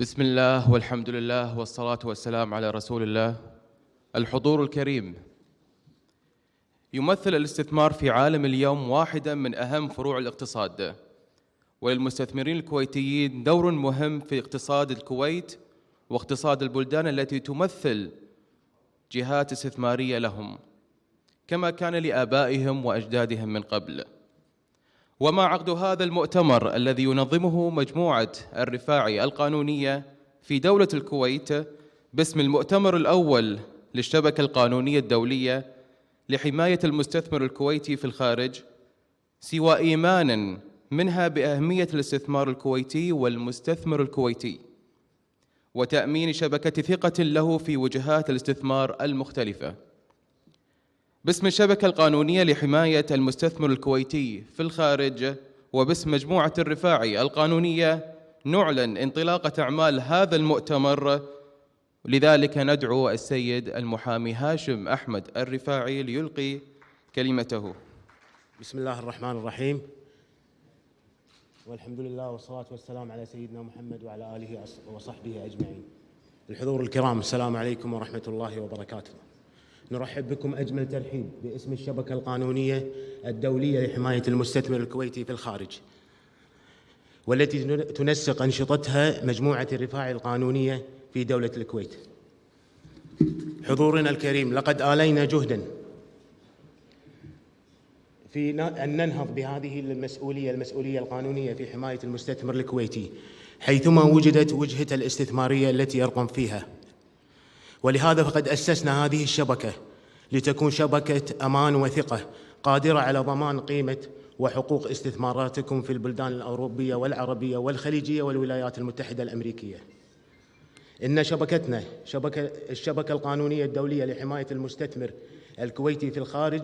بسم الله والحمد لله والصلاة والسلام على رسول الله. الحضور الكريم، يمثل الاستثمار في عالم اليوم واحدة من أهم فروع الاقتصاد، وللمستثمرين الكويتيين دور مهم في اقتصاد الكويت واقتصاد البلدان التي تمثل جهات استثمارية لهم، كما كان لآبائهم وأجدادهم من قبل. ومع عقد هذا المؤتمر الذي ينظمه مجموعة الرفاعي القانونية في دولة الكويت باسم المؤتمر الأول للشبكة القانونية الدولية لحماية المستثمر الكويتي في الخارج، سوى إيماناً منها بأهمية الاستثمار الكويتي والمستثمر الكويتي وتأمين شبكة ثقة له في وجهات الاستثمار المختلفة، باسم الشبكة القانونية لحماية المستثمر الكويتي في الخارج وباسم مجموعة الرفاعي القانونية نعلن انطلاقة أعمال هذا المؤتمر. لذلك ندعو السيد المحامي هاشم أحمد الرفاعي ليلقي كلمته. بسم الله الرحمن الرحيم، والحمد لله والصلاة والسلام على سيدنا محمد وعلى آله وصحبه أجمعين. الحضور الكرام، السلام عليكم ورحمة الله وبركاته. نرحب بكم أجمل ترحيب باسم الشبكة القانونية الدولية لحماية المستثمر الكويتي في الخارج، والتي تنسق أنشطتها مجموعة الرفاعي القانونية في دولة الكويت. حضورنا الكريم، لقد آلينا جهداً في أن ننهض بهذه المسؤولية القانونية في حماية المستثمر الكويتي حيثما وجدت وجهته الاستثمارية التي يرغب فيها، ولهذا فقد أسسنا هذه الشبكة لتكون شبكة أمان وثقة قادرة على ضمان قيمة وحقوق استثماراتكم في البلدان الأوروبية والعربية والخليجية والولايات المتحدة الأمريكية. إن شبكتنا الشبكة القانونية الدولية لحماية المستثمر الكويتي في الخارج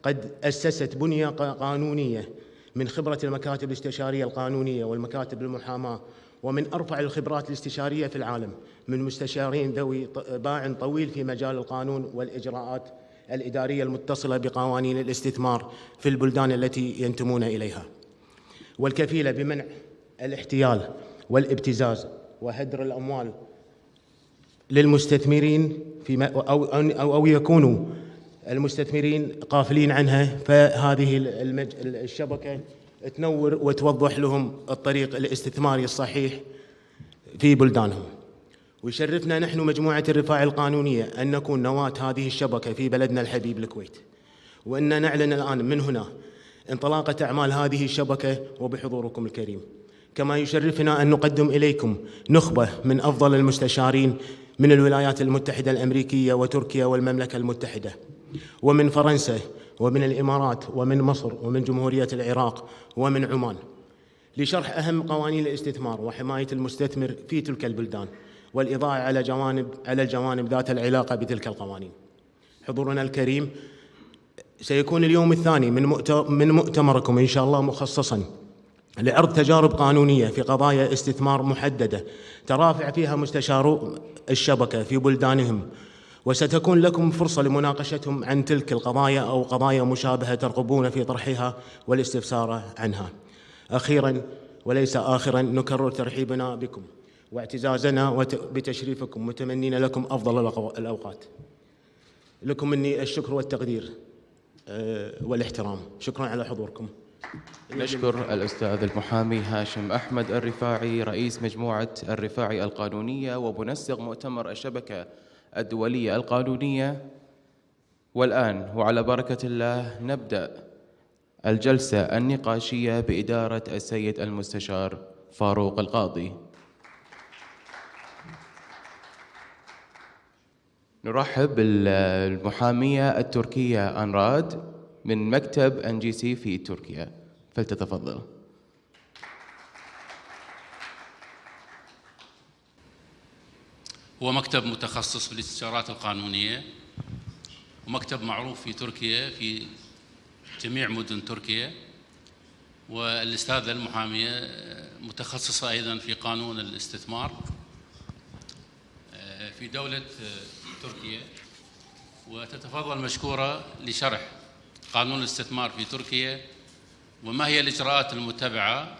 قد أسست بنية قانونية من خبرة المكاتب الاستشارية القانونية والمكاتب المحاماة، ومن أرفع الخبرات الاستشارية في العالم، من مستشارين ذوي باع طويل في مجال القانون والإجراءات الإدارية المتصلة بقوانين الاستثمار في البلدان التي ينتمون إليها، والكفيلة بمنع الاحتيال والابتزاز وهدر الأموال للمستثمرين أو يكونوا المستثمرين قافلين عنها. فهذه الشبكة تنور وتوضح لهم الطريق الاستثماري الصحيح في بلدانهم. ويشرفنا نحن مجموعة الرفاعي القانونية أن نكون نواة هذه الشبكة في بلدنا الحبيب الكويت، وأن نعلن الآن من هنا انطلاقة أعمال هذه الشبكة وبحضوركم الكريم. كما يشرفنا أن نقدم إليكم نخبة من أفضل المستشارين من الولايات المتحدة الأمريكية وتركيا والمملكة المتحدة، ومن فرنسا، ومن الإمارات، ومن مصر، ومن جمهورية العراق، ومن عمان، لشرح أهم قوانين الاستثمار وحماية المستثمر في تلك البلدان، والإضاءة على الجوانب ذات العلاقة بتلك القوانين. حضورنا الكريم، سيكون اليوم الثاني من مؤتمركم إن شاء الله مخصصاً لعرض تجارب قانونية في قضايا استثمار محددة ترافع فيها مستشارو الشبكة في بلدانهم، وستكون لكم فرصة لمناقشتهم عن تلك القضايا أو قضايا مشابهة ترغبون في طرحها والاستفسار عنها. أخيراً وليس آخراً، نكرر ترحيبنا بكم واعتزازنا بتشريفكم، متمنين لكم أفضل الأوقات. لكم مني الشكر والتقدير والاحترام. شكراً على حضوركم. نشكر الأستاذ المحامي هاشم أحمد الرفاعي، رئيس مجموعة الرفاعي القانونية ومنسق مؤتمر الشبكة الدولية القانونية. والآن وعلى بركة الله نبدأ الجلسة النقاشية بإدارة السيد المستشار فاروق القاضي. نرحب بالمحامية التركية أنراد من مكتب NGC في تركيا، فلتتفضل. هو مكتب متخصص في الاستشارات القانونية، ومكتب معروف في تركيا في جميع مدن تركيا، والأستاذة المحامية متخصصة أيضا في قانون الاستثمار في دولة تركيا، وتتفضل مشكورة لشرح قانون الاستثمار في تركيا وما هي الإجراءات المتبعة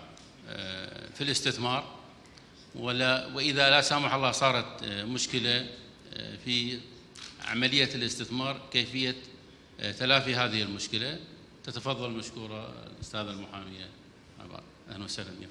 في الاستثمار وإذا لا سامح الله صارت مشكلة في عملية الاستثمار، كيفية تلافي هذه المشكلة؟ تتفضل مشكورة الأستاذة المحامية. أهلا وسهلا بك.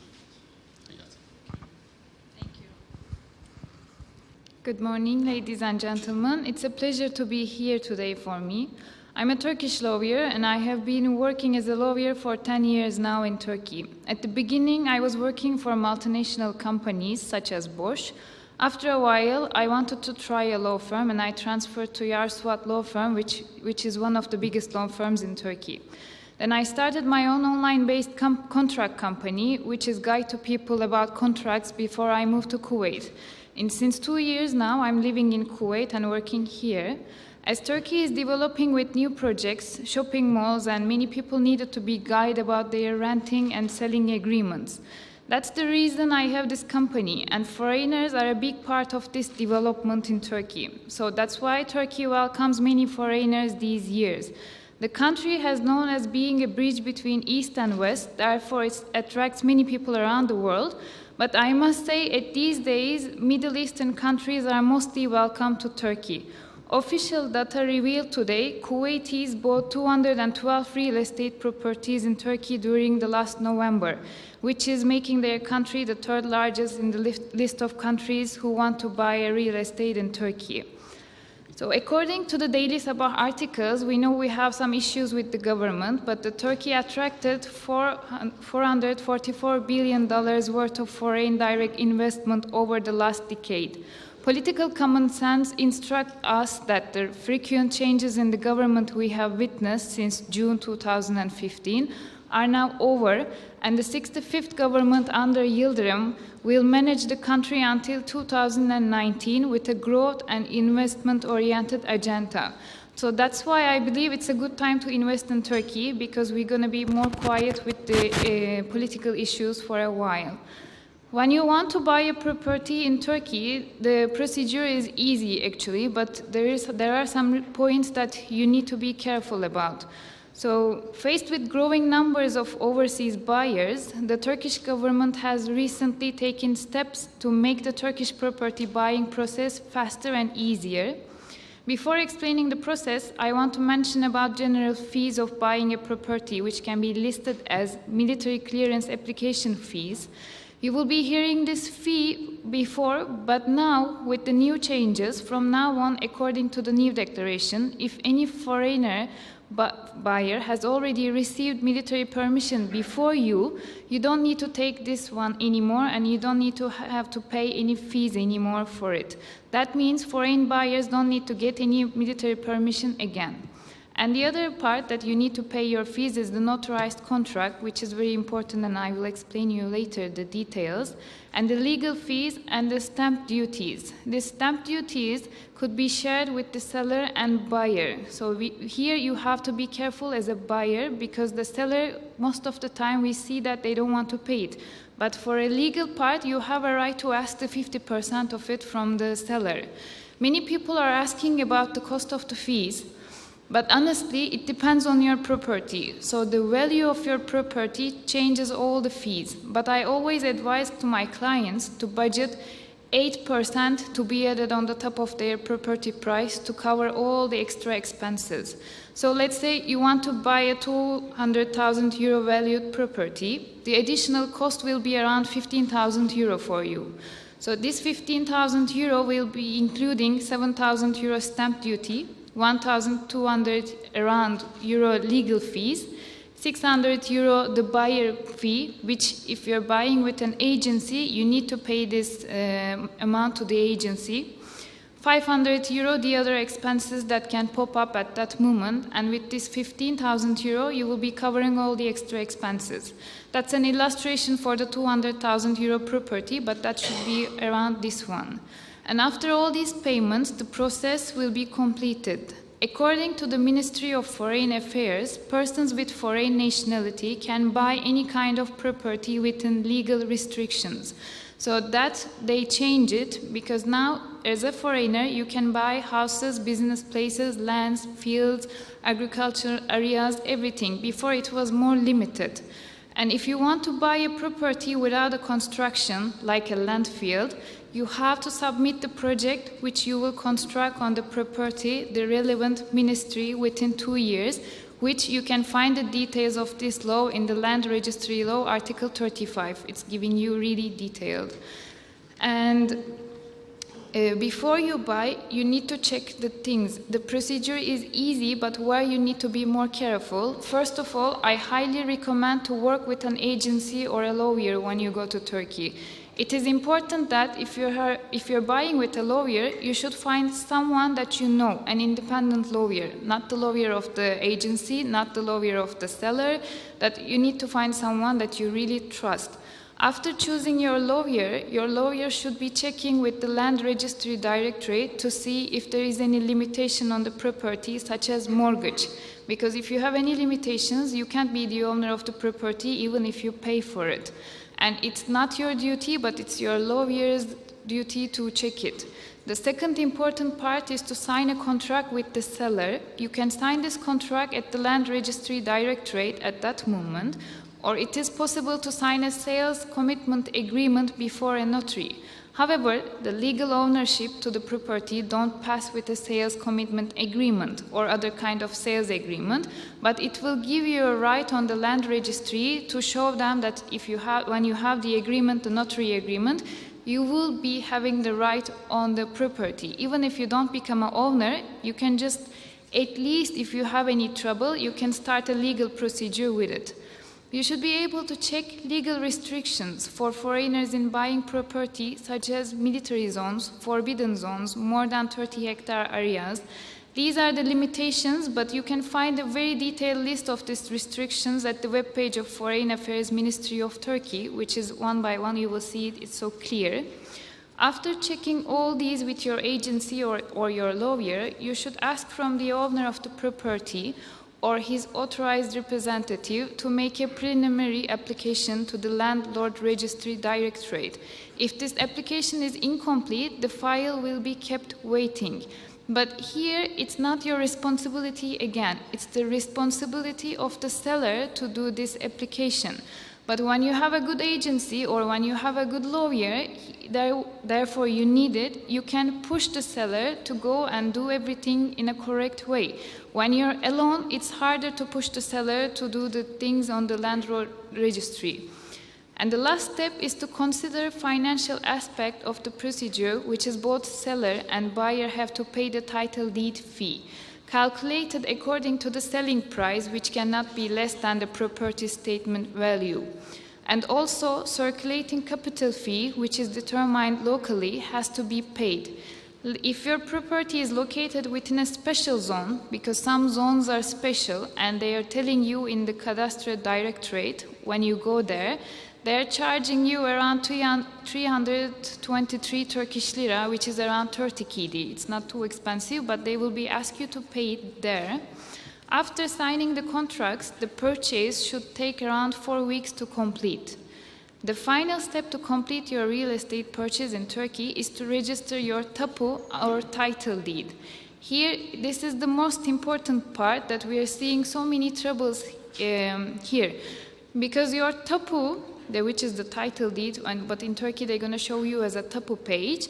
Good morning, ladies and gentlemen. It's a pleasure to be here today for me. I'm a Turkish lawyer and I have been working as a lawyer for 10 years now in Turkey. At the beginning, I was working for multinational companies such as Bosch. After a while, I wanted to try a law firm and I transferred to Yarswat Law Firm, which is one of the biggest law firms in Turkey. Then I started my own online-based contract company, which is guide to people about contracts before I moved to Kuwait. And since 2 years now, I'm living in Kuwait and working here. As Turkey is developing with new projects, shopping malls, and many people needed to be guided about their renting and selling agreements. That's the reason I have this company, and foreigners are a big part of this development in Turkey. So that's why Turkey welcomes many foreigners these years. The country has known as being a bridge between East and West, therefore it attracts many people around the world. But I must say, at these days, Middle Eastern countries are mostly welcome to Turkey. Official data revealed today, Kuwaitis bought 212 real estate properties in Turkey during the last November, which is making their country the third largest in the list of countries who want to buy a real estate in Turkey. So according to the Daily Sabah articles, we know we have some issues with the government, but the Turkey attracted $444 billion worth of foreign direct investment over the last decade. Political common sense instructs us that the frequent changes in the government we have witnessed since June 2015 are now over, and the 65th government under Yildirim will manage the country until 2019 with a growth and investment-oriented agenda. So that's why I believe it's a good time to invest in Turkey, because we're going to be more quiet with the political issues for a while. When you want to buy a property in Turkey, the procedure is easy actually, but there are some points that you need to be careful about. So, faced with growing numbers of overseas buyers, the Turkish government has recently taken steps to make the Turkish property buying process faster and easier. Before explaining the process, I want to mention about general fees of buying a property, which can be listed as military clearance application fees. You will be hearing this fee before, but now, with the new changes, from now on, according to the new declaration, if any foreigner buyer has already received military permission before you, you don't need to take this one anymore, and you don't need to have to pay any fees anymore for it. That means foreign buyers don't need to get any military permission again. And the other part that you need to pay your fees is the notarized contract, which is very important, and I will explain you later the details, and the legal fees and the stamp duties. The stamp duties could be shared with the seller and buyer. So here you have to be careful as a buyer, because the seller, most of the time we see that they don't want to pay it. But for a legal part, you have a right to ask the 50% of it from the seller. Many people are asking about the cost of the fees. But honestly, it depends on your property. So the value of your property changes all the fees. But I always advise to my clients to budget 8% to be added on the top of their property price to cover all the extra expenses. So let's say you want to buy a 200,000 euro valued property. The additional cost will be around 15,000 euro for you. So this 15,000 euro will be including 7,000 euro stamp duty, 1,200 around euro legal fees, 600 euro the buyer fee, which if you're buying with an agency, you need to pay this amount to the agency. 500 euro the other expenses that can pop up at that moment, and with this 15,000 euro you will be covering all the extra expenses. That's an illustration for the 200,000 euro property, but that should be around this one. And after all these payments, the process will be completed. According to the Ministry of Foreign Affairs, persons with foreign nationality can buy any kind of property within legal restrictions. So that they change it, because now, as a foreigner, you can buy houses, business places, lands, fields, agricultural areas, everything. Before it was more limited. And if you want to buy a property without a construction, like a landfill, you have to submit the project which you will construct on the property, the relevant ministry within 2 years, which you can find the details of this law in the Land Registry Law, Article 35. It's giving you really detailed. And before you buy, you need to check the things. The procedure is easy, but where you need to be more careful. First of all, I highly recommend to work with an agency or a lawyer when you go to Turkey. It is important that if you're buying with a lawyer, you should find someone that you know, an independent lawyer, not the lawyer of the agency, not the lawyer of the seller, that you need to find someone that you really trust. After choosing your lawyer should be checking with the Land Registry Directorate to see if there is any limitation on the property, such as mortgage. Because if you have any limitations, you can't be the owner of the property even if you pay for it. And it's not your duty, but it's your lawyer's duty to check it. The second important part is to sign a contract with the seller. You can sign this contract at the Land Registry Directorate at that moment, or it is possible to sign a sales commitment agreement before a notary. However, the legal ownership to the property don't pass with a sales commitment agreement or other kind of sales agreement, but it will give you a right on the land registry to show them that when you have the agreement, the notary agreement, you will be having the right on the property. Even if you don't become an owner, you can just, at least if you have any trouble, you can start a legal procedure with it. You should be able to check legal restrictions for foreigners in buying property, such as military zones, forbidden zones, more than 30-hectare areas. These are the limitations, but you can find a very detailed list of these restrictions at the webpage of Foreign Affairs Ministry of Turkey, which is one by one, you will see it, it's so clear. After checking all these with your agency or your lawyer, you should ask from the owner of the property or his authorized representative to make a preliminary application to the Landlord Registry Directorate. If this application is incomplete, the file will be kept waiting. But here, it's not your responsibility again. It's the responsibility of the seller to do this application. But when you have a good agency or when you have a good lawyer, therefore you need it, you can push the seller to go and do everything in a correct way. When you're alone, it's harder to push the seller to do the things on the land registry. And the last step is to consider financial aspect of the procedure, which is both seller and buyer have to pay the title deed fee, calculated according to the selling price, which cannot be less than the property statement value. And also, circulating capital fee, which is determined locally, has to be paid. If your property is located within a special zone, because some zones are special and they are telling you in the Cadastral Directorate when you go there, they're charging you around 323 Turkish lira, which is around 30 kd. It's not too expensive, but they will be asked you to pay it there. After signing the contracts, the purchase should take around 4 weeks to complete. The final step to complete your real estate purchase in Turkey is to register your tapu or title deed. Here, this is the most important part that we are seeing so many troubles here. Because your tapu, which is the title deed, but in Turkey they're going to show you as a tapu page,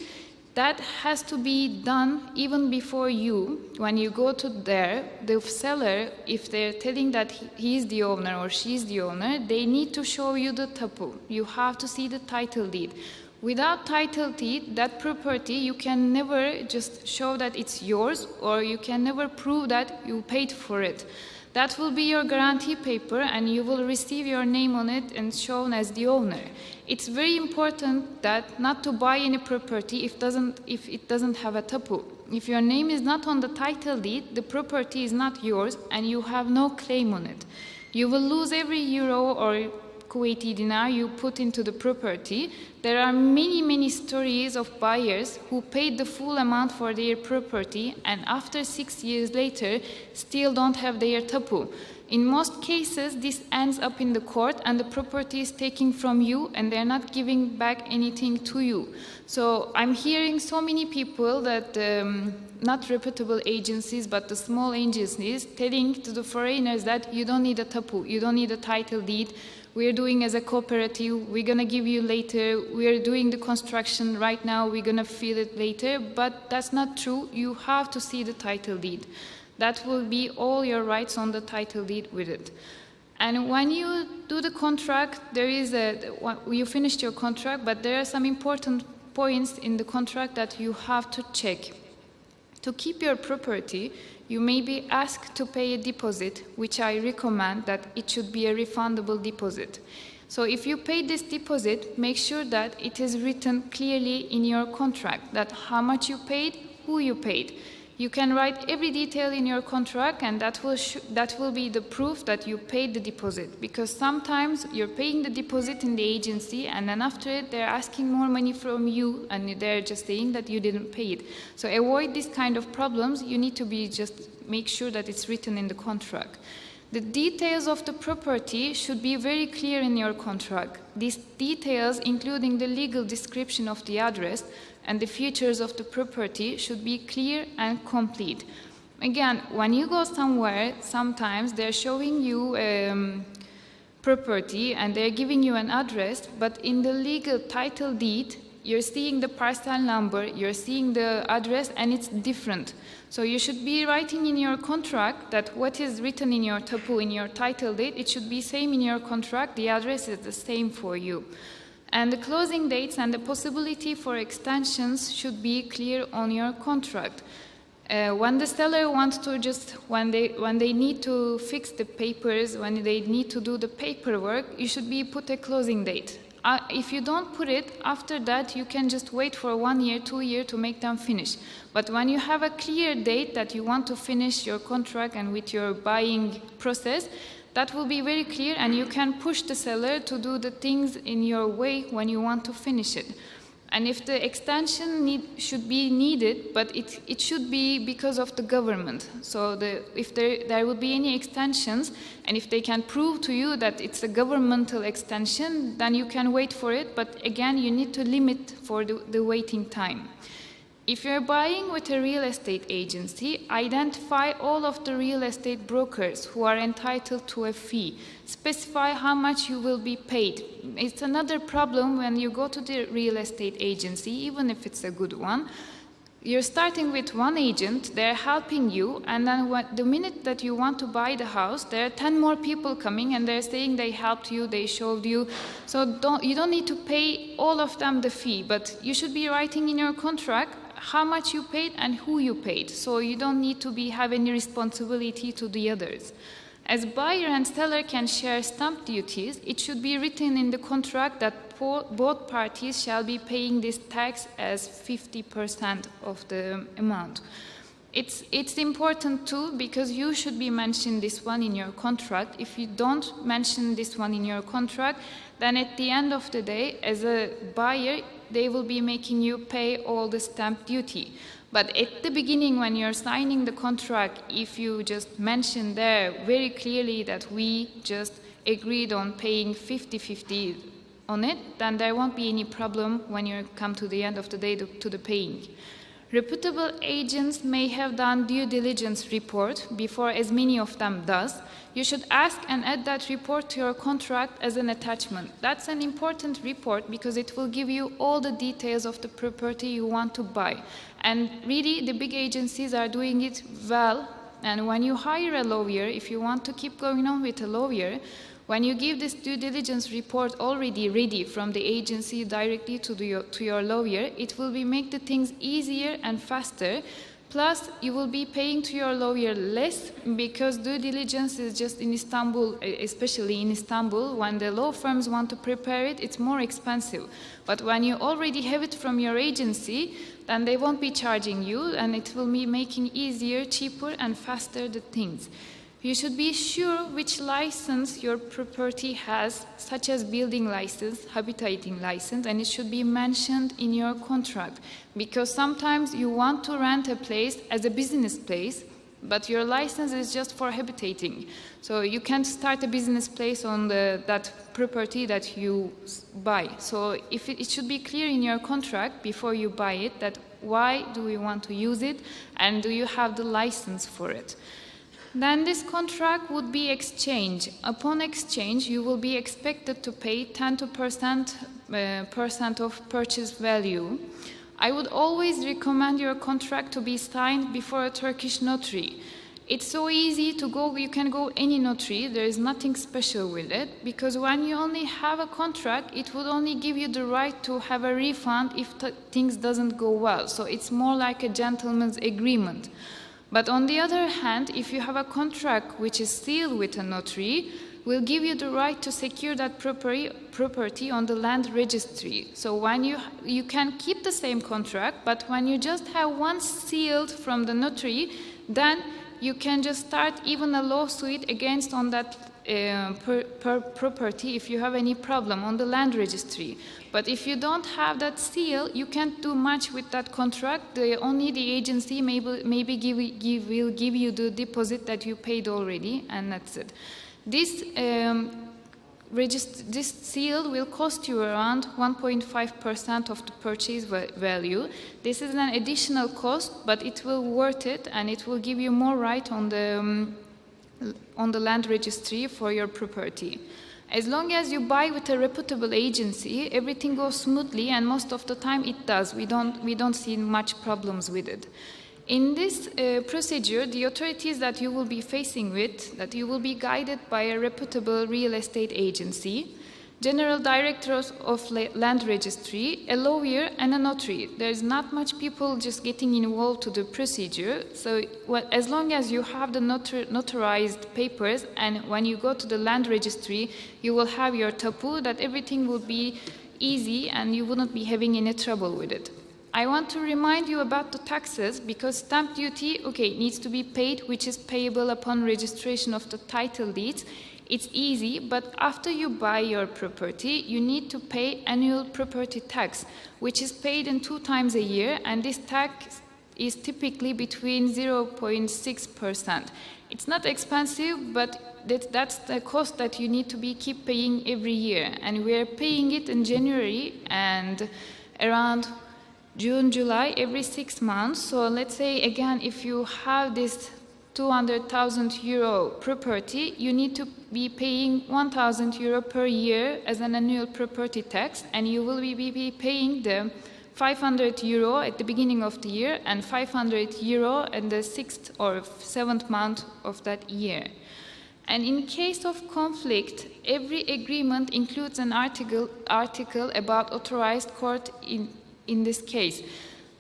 that has to be done even before you, when you go to there, the seller, if they're telling that he is the owner or she is the owner, they need to show you the tapu. You have to see the title deed. Without title deed, that property, you can never just show that it's yours, or you can never prove that you paid for it. That will be your guarantee paper, and you will receive your name on it and shown as the owner. It's very important that not to buy any property if it doesn't have a tapu. If your name is not on the title deed, the property is not yours and you have no claim on it. You will lose every euro or Kuwaiti dinar you put into the property. There are many stories of buyers who paid the full amount for their property and after 6 years later still don't have their tapu. In most cases, this ends up in the court and the property is taken from you and they're not giving back anything to you. So I'm hearing so many people that, not reputable agencies, but the small agencies telling to the foreigners that you don't need a tapu, you don't need a title deed. we're doing as a cooperative, we're going to give you later, we're doing the construction right now, we're going to feel it later, but that's not true. You have to see the title deed. That will be all your rights on the title deed with it. And when you do the contract, you finished your contract, but there are some important points in the contract that you have to check. To keep your property, you may be asked to pay a deposit, which I recommend that it should be a refundable deposit. So if you pay this deposit, make sure that it is written clearly in your contract, that how much you paid, who you paid. You can write every detail in your contract, and that will be the proof that you paid the deposit. Because sometimes you're paying the deposit in the agency, and then after it, they're asking more money from you, and they're just saying that you didn't pay it. So avoid these kind of problems. You need to make sure that it's written in the contract. The details of the property should be very clear in your contract. These details, including the legal description of the address and the features of the property, should be clear and complete. Again, when you go somewhere, sometimes they're showing you property and they're giving you an address, but in the legal title deed, you're seeing the parcel number, you're seeing the address, and it's different. So you should be writing in your contract that what is written in your tapu, in your title deed, it should be same in your contract, the address is the same for you. And the closing dates and the possibility for extensions should be clear on your contract. When the seller wants to when they need to fix the papers, when they need to do the paperwork, you should put a closing date. If you don't put it, after that you can just wait for 1 year, 2 years to make them finish. But when you have a clear date that you want to finish your contract and with your buying process, that will be very clear, and you can push the seller to do the things in your way when you want to finish it. And if the extension should be needed, but it should be because of the government. So if there will be any extensions, and if they can prove to you that it's a governmental extension, then you can wait for it. But again, you need to limit for the waiting time. If you're buying with a real estate agency, identify all of the real estate brokers who are entitled to a fee. Specify how much you will be paid. It's another problem when you go to the real estate agency, even if it's a good one. You're starting with one agent, they're helping you, and then the minute that you want to buy the house, there are 10 more people coming and they're saying they helped you, they showed you. So you don't need to pay all of them the fee, but you should be writing in your contract how much you paid and who you paid. So you don't need to have any responsibility to the others. As buyer and seller can share stamp duties, it should be written in the contract that both parties shall be paying this tax as 50% of the amount. It's important too, because you should be mentioning this one in your contract. If you don't mention this one in your contract, then at the end of the day, as a buyer, they will be making you pay all the stamp duty. But at the beginning, when you're signing the contract, if you just mention there very clearly that we just agreed on paying 50-50 on it, then there won't be any problem when you come to the end of the day to the paying. Reputable agents may have done due diligence report before as many of them does. You should ask and add that report to your contract as an attachment. That's an important report because it will give you all the details of the property you want to buy. And really, the big agencies are doing it well. And when you hire a lawyer, if you want to keep going on with a lawyer, when you give this due diligence report already ready from the agency directly to your lawyer, it will make the things easier and faster. Plus, you will be paying to your lawyer less because due diligence is just in Istanbul, especially in Istanbul, when the law firms want to prepare it, it's more expensive. But when you already have it from your agency, then they won't be charging you, and it will be making easier, cheaper, and faster the things. You should be sure which license your property has, such as building license, habitating license, and it should be mentioned in your contract. Because sometimes you want to rent a place as a business place, but your license is just for habitating. So you can't start a business place on that property that you buy. So it should be clear in your contract before you buy it that why do you want to use it and do you have the license for it. Then this contract would be exchanged. Upon exchange, you will be expected to pay 10% of purchase value. I would always recommend your contract to be signed before a Turkish notary. It's so easy to go, you can go any notary, there is nothing special with it, because when you only have a contract, it would only give you the right to have a refund if things doesn't go well. So it's more like a gentleman's agreement. But on the other hand, if you have a contract which is sealed with a notary, will give you the right to secure that property on the land registry. So when you can keep the same contract, but when you just have one sealed from the notary, then you can just start even a lawsuit against on that property if you have any problem on the land registry. But if you don't have that seal, you can't do much with that contract. Only the agency maybe will give you the deposit that you paid already, and that's it. This seal will cost you around 1.5% of the purchase value. This is an additional cost, but it will worth it, and it will give you more right on the land registry for your property. As long as you buy with a reputable agency, everything goes smoothly, and most of the time it does. We don't see much problems with it. In this procedure, the authorities that you will be facing with, that you will be guided by a reputable real estate agency, general director of land registry, a lawyer, and a notary. There's not much people just getting involved to the procedure. So as long as you have the notarized papers, and when you go to the land registry, you will have your tapu, that everything will be easy and you will not be having any trouble with it. I want to remind you about the taxes, because stamp duty, needs to be paid, which is payable upon registration of the title deeds. It's easy, but after you buy your property, you need to pay annual property tax, which is paid in 2 times a year, and this tax is typically between 0.6%. It's not expensive, but that's the cost that you need to keep paying every year, and we're paying it in January and around June, July, every 6 months. So let's say again, if you have this 200,000 euro property, you need to be paying 1,000 euro per year as an annual property tax, and you will be paying the 500 euro at the beginning of the year and 500 euro in the 6th or 7th month of that year. And in case of conflict, every agreement includes an article about authorized court in this case.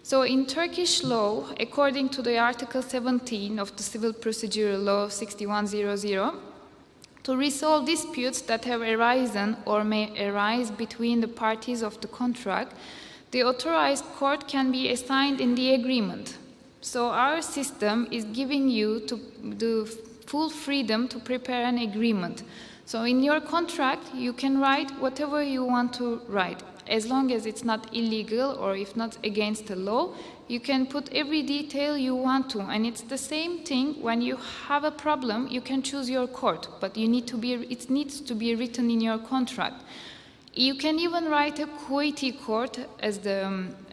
So in Turkish law, according to the Article 17 of the Civil Procedure Law 6100, to resolve disputes that have arisen or may arise between the parties of the contract, the authorized court can be assigned in the agreement. So our system is giving you the full freedom to prepare an agreement. So in your contract, you can write whatever you want to write. As long as it's not illegal or if not against the law, you can put every detail you want to. And it's the same thing when you have a problem, you can choose your court, but it needs to be written in your contract. You can even write a Kuwaiti court as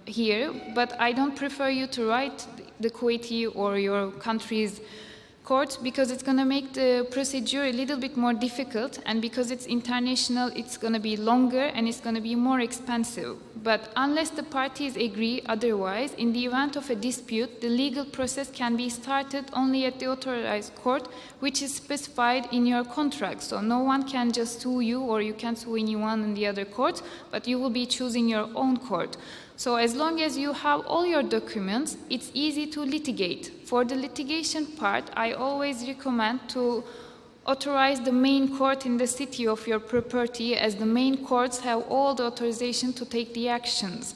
here, but I don't prefer you to write the Kuwaiti or your country's court, because it's going to make the procedure a little bit more difficult, and because it's international, it's going to be longer and it's going to be more expensive. But unless the parties agree otherwise, in the event of a dispute, the legal process can be started only at the authorized court, which is specified in your contract. So no one can just sue you, or you can't sue anyone in the other court, but you will be choosing your own court. So as long as you have all your documents, it's easy to litigate. For the litigation part, I always recommend to authorize the main court in the city of your property, as the main courts have all the authorization to take the actions.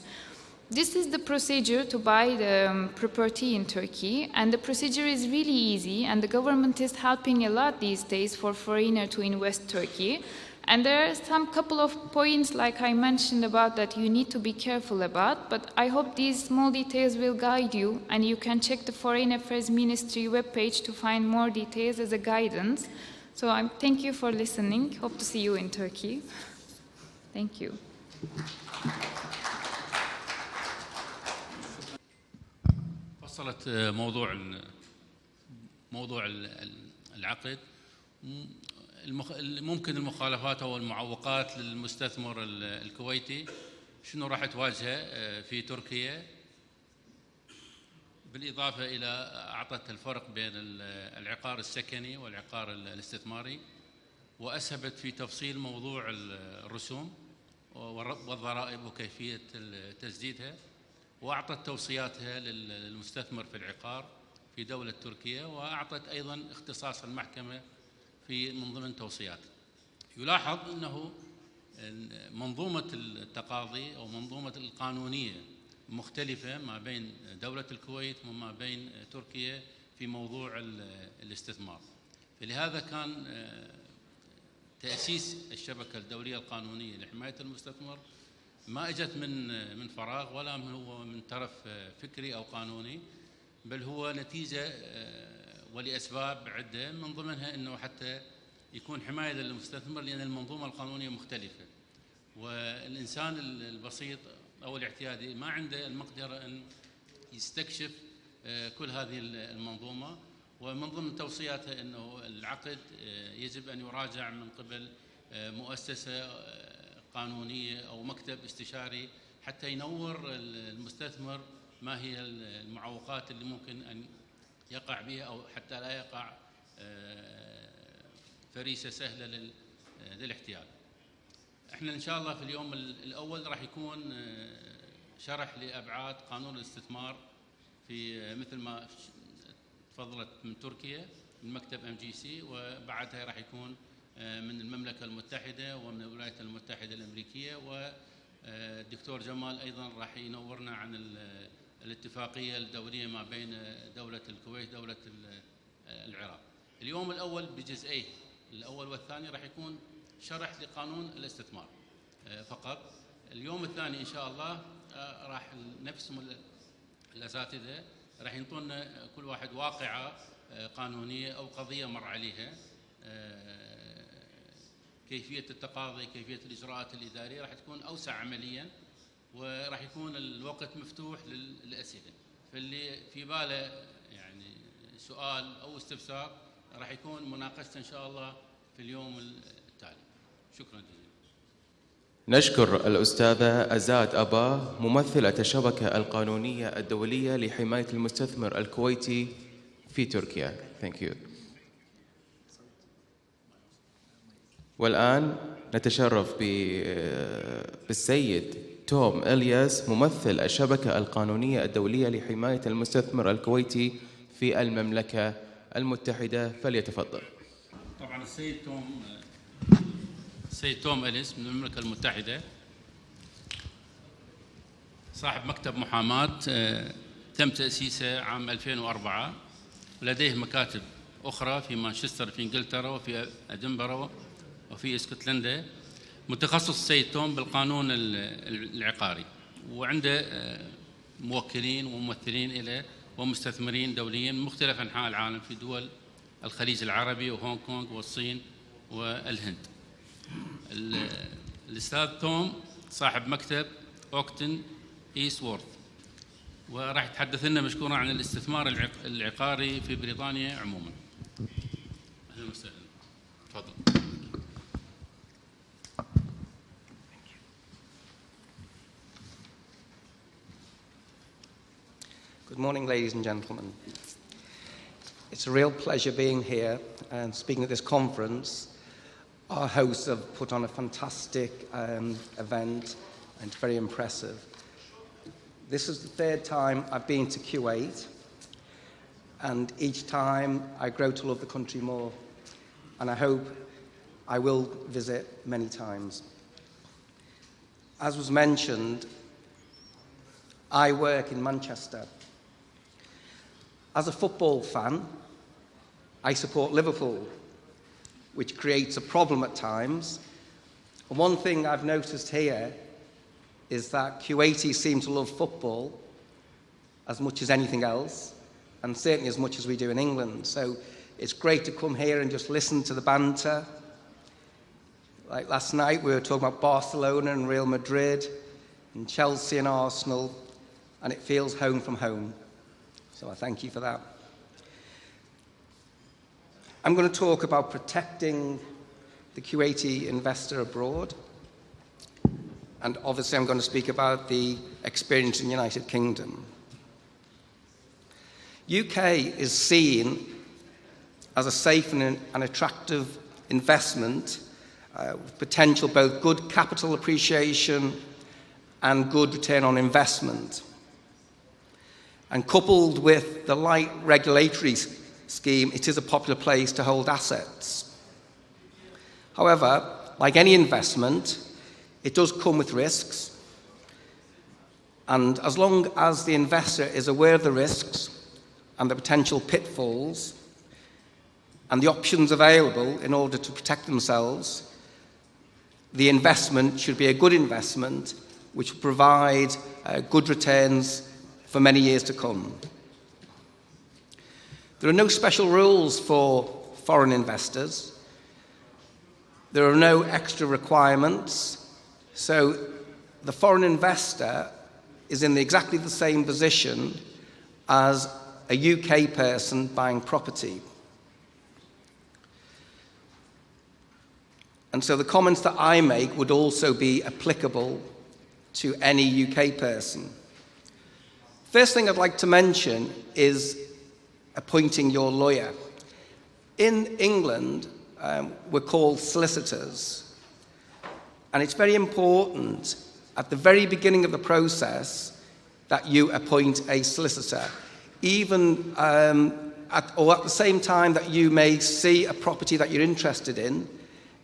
This is the procedure to buy the property in Turkey, and the procedure is really easy, and the government is helping a lot these days for foreigners to invest Turkey. And there are some couple of points, like I mentioned, about that you need to be careful about, but I hope these small details will guide you, and you can check the Foreign Affairs Ministry webpage to find more details as a guidance. So thank you for listening. Hope to see you in Turkey. Thank you. فصلت موضوع العقد. ممكن المخالفات أو المعوقات للمستثمر الكويتي شنو راح تواجهه في تركيا، بالإضافة إلى أعطت الفرق بين العقار السكني والعقار الاستثماري، وأسهبت في تفصيل موضوع الرسوم والضرائب وكيفية تسديدها، وأعطت توصياتها للمستثمر في العقار في دولة تركيا، وأعطت أيضا اختصاص المحكمة من ضمن توصياته. يلاحظ أنه منظومة التقاضي أو منظومة القانونية مختلفة ما بين دولة الكويت وما بين تركيا في موضوع الاستثمار. فلهذا كان تأسيس الشبكة الدولية القانونية لحماية المستثمر ما اجت من فراغ، ولا هو من طرف فكري أو قانوني، بل هو نتيجة ولأسباب عدة، من ضمنها أنه حتى يكون حماية للمستثمر، لأن المنظومة القانونية مختلفة، والإنسان البسيط أو الاعتيادي ما عنده المقدرة أن يستكشف كل هذه المنظومة. ومن ضمن توصياتها أنه العقد يجب أن يراجع من قبل مؤسسة قانونية أو مكتب استشاري حتى ينور المستثمر ما هي المعوقات اللي ممكن أن يقع بها، أو حتى لا يقع فريسة سهلة للاحتيال. احنا ان شاء الله في اليوم الاول راح يكون شرح لابعاد قانون الاستثمار في مثل ما تفضلت من تركيا من مكتب MGC، وبعدها راح يكون من المملكة المتحدة ومن الولايات المتحدة الأمريكية، والدكتور جمال أيضا راح ينورنا عن الاتفاقية الدولية ما بين دولة الكويت ودولة العراق. اليوم الأول بجزئيه، الأول والثاني راح يكون شرح لقانون الاستثمار فقط. اليوم الثاني إن شاء الله راح نفس الأساتذة راح ينطونا كل واحد واقعة قانونية أو قضية مر عليها، كيفية التقاضي، كيفية الإجراءات الإدارية، راح تكون أوسع عمليا، وراح يكون الوقت مفتوح للأسئلة. فاللي في باله يعني سؤال أو استفسار راح يكون مناقشته إن شاء الله في اليوم التالي. شكرا جزيلا. نشكر الأستاذة أزاد أبا ممثلة الشبكة القانونية الدولية لحماية المستثمر الكويتي في تركيا. Thank you. والآن نتشرف بالسيد توم إلياس ممثل الشبكة القانونية الدولية لحماية المستثمر الكويتي في المملكة المتحدة، فليتفضل. طبعا السيد توم إلياس من المملكة المتحدة صاحب مكتب محاماة تم تأسيسه عام 2004، ولديه مكاتب أخرى في مانشستر في إنجلترا وفي أدنبرا وفي اسكتلندا. متخصص السيد توم بالقانون العقاري، وعنده موكلين وممثلين إلى ومستثمرين دوليين من مختلف أنحاء العالم في دول الخليج العربي وهونغ كونغ والصين والهند. الأستاذ توم صاحب مكتب أوكتن إيسورث، وراح يتحدث لنا مشكورا عن الاستثمار العقاري في بريطانيا عموما. أهلا وسهلا، تفضل. Good morning, ladies and gentlemen. It's a real pleasure being here and speaking at this conference. Our hosts have put on a fantastic event and it's very impressive. This is the third time I've been to Kuwait, and each time I grow to love the country more, and I hope I will visit many times. As was mentioned, I work in Manchester. As a football fan, I support Liverpool, which creates a problem at times. And one thing I've noticed here is that Kuwaitis seem to love football as much as anything else, and certainly as much as we do in England. So it's great to come here and just listen to the banter. Like last night, we were talking about Barcelona and Real Madrid, and Chelsea and Arsenal, and it feels home from home. So I thank you for that. I'm going to talk about protecting the Kuwaiti investor abroad. And obviously I'm going to speak about the experience in the United Kingdom. UK is seen as a safe and attractive investment with potential both good capital appreciation and good return on investment. And coupled with the light regulatory scheme, it is a popular place to hold assets. However, like any investment, it does come with risks. And as long as the investor is aware of the risks and the potential pitfalls and the options available in order to protect themselves, the investment should be a good investment which will provide good returns for many years to come. There are no special rules for foreign investors. There are no extra requirements. So the foreign investor is in exactly the same position as a UK person buying property. And so the comments that I make would also be applicable to any UK person. First thing I'd like to mention is appointing your lawyer. In England, we're called solicitors. And it's very important at the very beginning of the process that you appoint a solicitor. Even at the same time that you may see a property that you're interested in,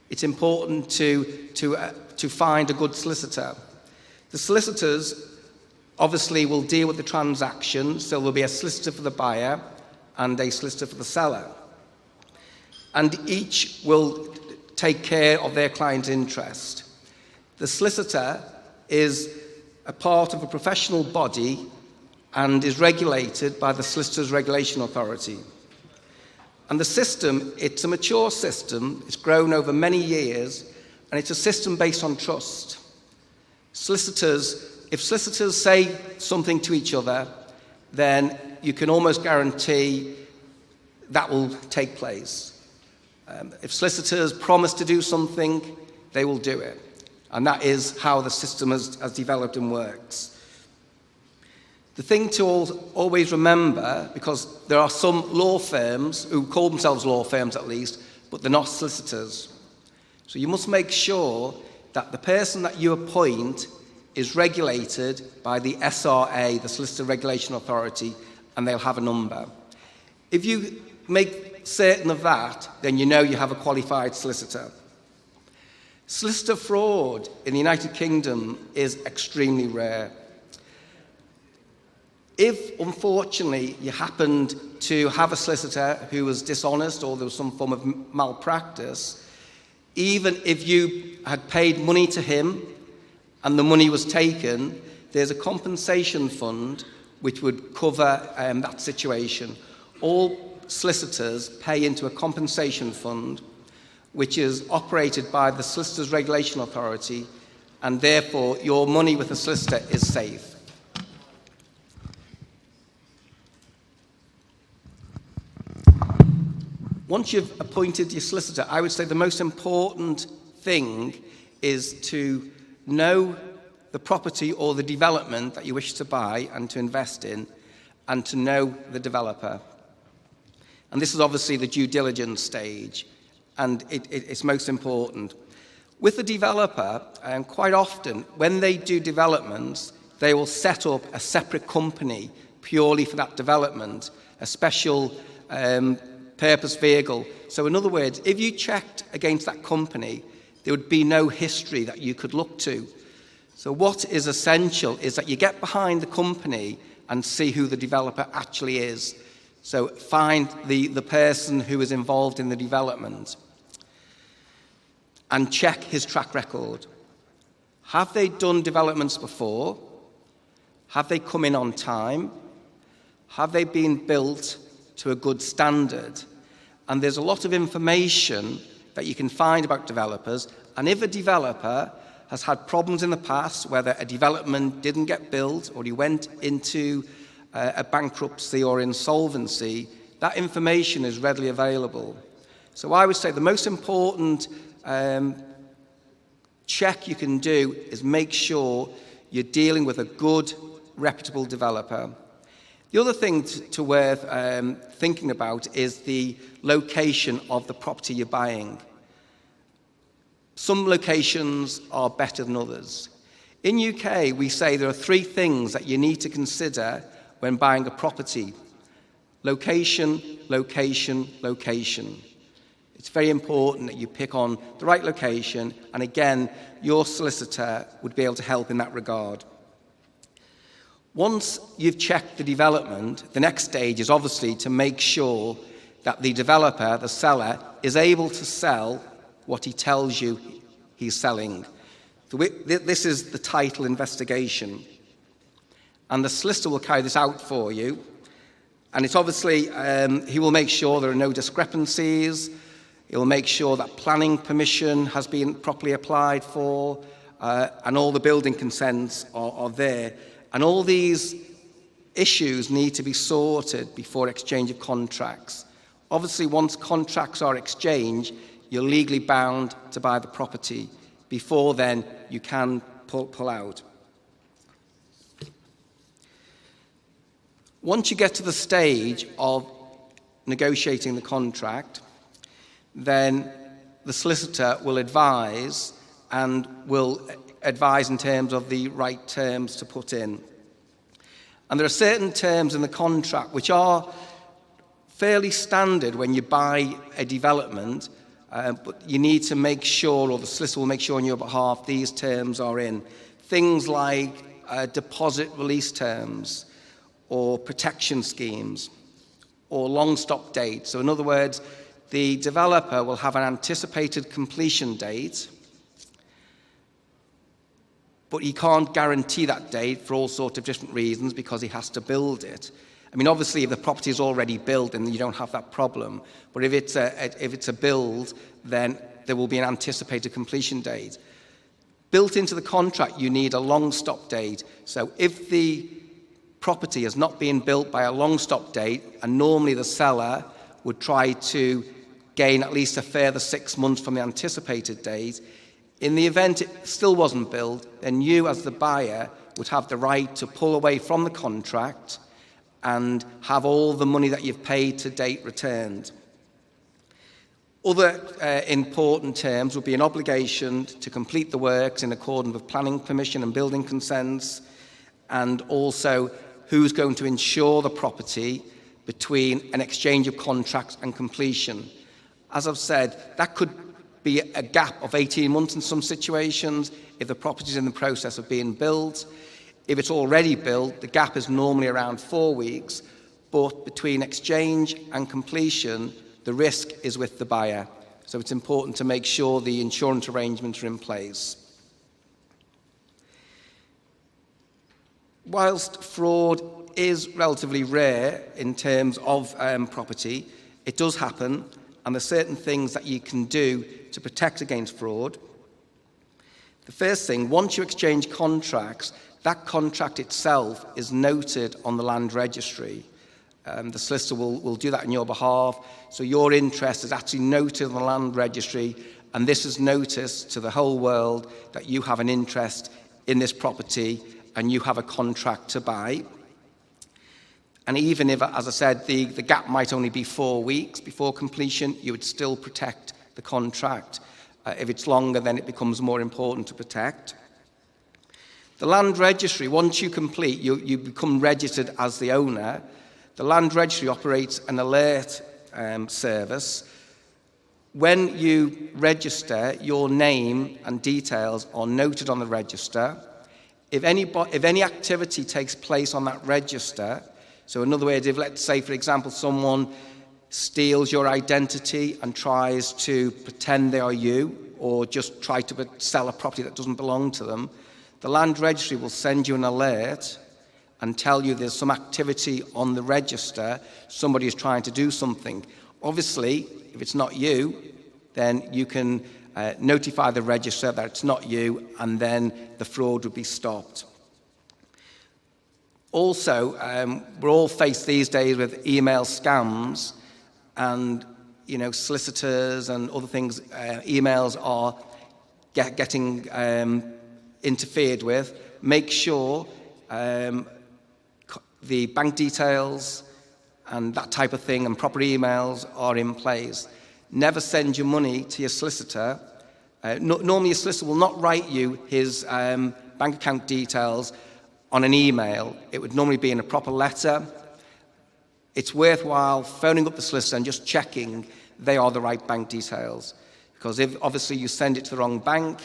it's important to find a good solicitor. The solicitors obviously will deal with the transaction, so there'll be a solicitor for the buyer and a solicitor for the seller. And each will take care of their client's interest. The solicitor is a part of a professional body and is regulated by the Solicitors Regulation Authority. And the system, it's a mature system, it's grown over many years, and it's a system based on trust. If solicitors say something to each other, then you can almost guarantee that will take place. If solicitors promise to do something, they will do it. And that is how the system has developed and works. The thing to always remember, because there are some law firms who call themselves law firms at least, but they're not solicitors. So you must make sure that the person that you appoint is regulated by the SRA, the Solicitor Regulation Authority, and they'll have a number. If you make certain of that, then you know you have a qualified solicitor. Solicitor fraud in the United Kingdom is extremely rare. If, unfortunately, you happened to have a solicitor who was dishonest or there was some form of malpractice, even if you had paid money to him and the money was taken, there's a compensation fund which would cover that situation. All solicitors pay into a compensation fund which is operated by the Solicitors Regulation Authority, and therefore your money with the solicitor is safe. Once you've appointed your solicitor, I would say the most important thing is to know the property or the development that you wish to buy and to invest in, and to know the developer. And this is obviously the due diligence stage, and it's most important. With the developer, quite often, when they do developments, they will set up a separate company purely for that development, a special purpose vehicle. So in other words, if you checked against that company, there would be no history that you could look to. So what is essential is that you get behind the company and see who the developer actually is. So find the person who is involved in the development and check his track record. Have they done developments before? Have they come in on time? Have they been built to a good standard? And there's a lot of information that you can find about developers. And if a developer has had problems in the past, whether a development didn't get built or he went into a bankruptcy or insolvency, that information is readily available. So I would say the most important check you can do is make sure you're dealing with a good, reputable developer. The other thing to worth thinking about is the location of the property you're buying. Some locations are better than others. In UK, we say there are 3 things that you need to consider when buying a property. Location, location, location. It's very important that you pick on the right location, and again, your solicitor would be able to help in that regard. Once you've checked the development, the next stage is obviously to make sure that the developer, the seller, is able to sell what he tells you he's selling. This is the title investigation. And the solicitor will carry this out for you. And it's obviously, he will make sure there are no discrepancies. He will make sure that planning permission has been properly applied for, and all the building consents are there. And all these issues need to be sorted before exchange of contracts. Obviously, once contracts are exchanged, you're legally bound to buy the property. Before then, you can pull out. Once you get to the stage of negotiating the contract, then the solicitor will advise and will advise in terms of the right terms to put in. And there are certain terms in the contract which are fairly standard when you buy a development, but you need to make sure, or the solicitor will make sure on your behalf, these terms are in. Things like deposit release terms, or protection schemes, or long stop dates. So in other words, the developer will have an anticipated completion date, but he can't guarantee that date for all sorts of different reasons because he has to build it. I mean, obviously, if the property is already built, then you don't have that problem. But if it's a build, then there will be an anticipated completion date. Built into the contract, you need a long stop date. So if the property has not been built by a long stop date, and normally the seller would try to gain at least a further 6 months from the anticipated date, in the event it still wasn't built, then you as the buyer would have the right to pull away from the contract and have all the money that you've paid to date returned. Other important terms would be an obligation to complete the works in accordance with planning permission and building consents, and also who's going to insure the property between an exchange of contracts and completion. As I've said, that could be a gap of 18 months in some situations if the property is in the process of being built. If it's already built, the gap is normally around 4 weeks, but between exchange and completion, the risk is with the buyer. So it's important to make sure the insurance arrangements are in place. Whilst fraud is relatively rare in terms of property, it does happen, and there are certain things that you can do to protect against fraud. The first thing, once you exchange contracts, that contract itself is noted on the land registry. The solicitor will do that on your behalf, so your interest is actually noted on the land registry, and this is noticed to the whole world that you have an interest in this property and you have a contract to buy. And even if, as I said, the gap might only be 4 weeks before completion, you would still protect the contract. If it's longer, then it becomes more important to protect. The land registry, once you complete, you become registered as the owner. The land registry operates an alert service. When you register, your name and details are noted on the register. If any activity takes place on that register, so in other words, if, let's say, for example, someone steals your identity and tries to pretend they are you, or just try to sell a property that doesn't belong to them, the land registry will send you an alert and tell you there's some activity on the register, somebody is trying to do something. Obviously, if it's not you, then you can notify the register that it's not you, and then the fraud would be stopped. Also, we're all faced these days with email scams, and solicitors and other things, emails are getting interfered with, make sure the bank details and that type of thing and proper emails are in place. Never send your money to your solicitor. Normally, your solicitor will not write you his bank account details on an email. It would normally be in a proper letter. It's worthwhile phoning up the solicitor and just checking they are the right bank details. Because if obviously you send it to the wrong bank,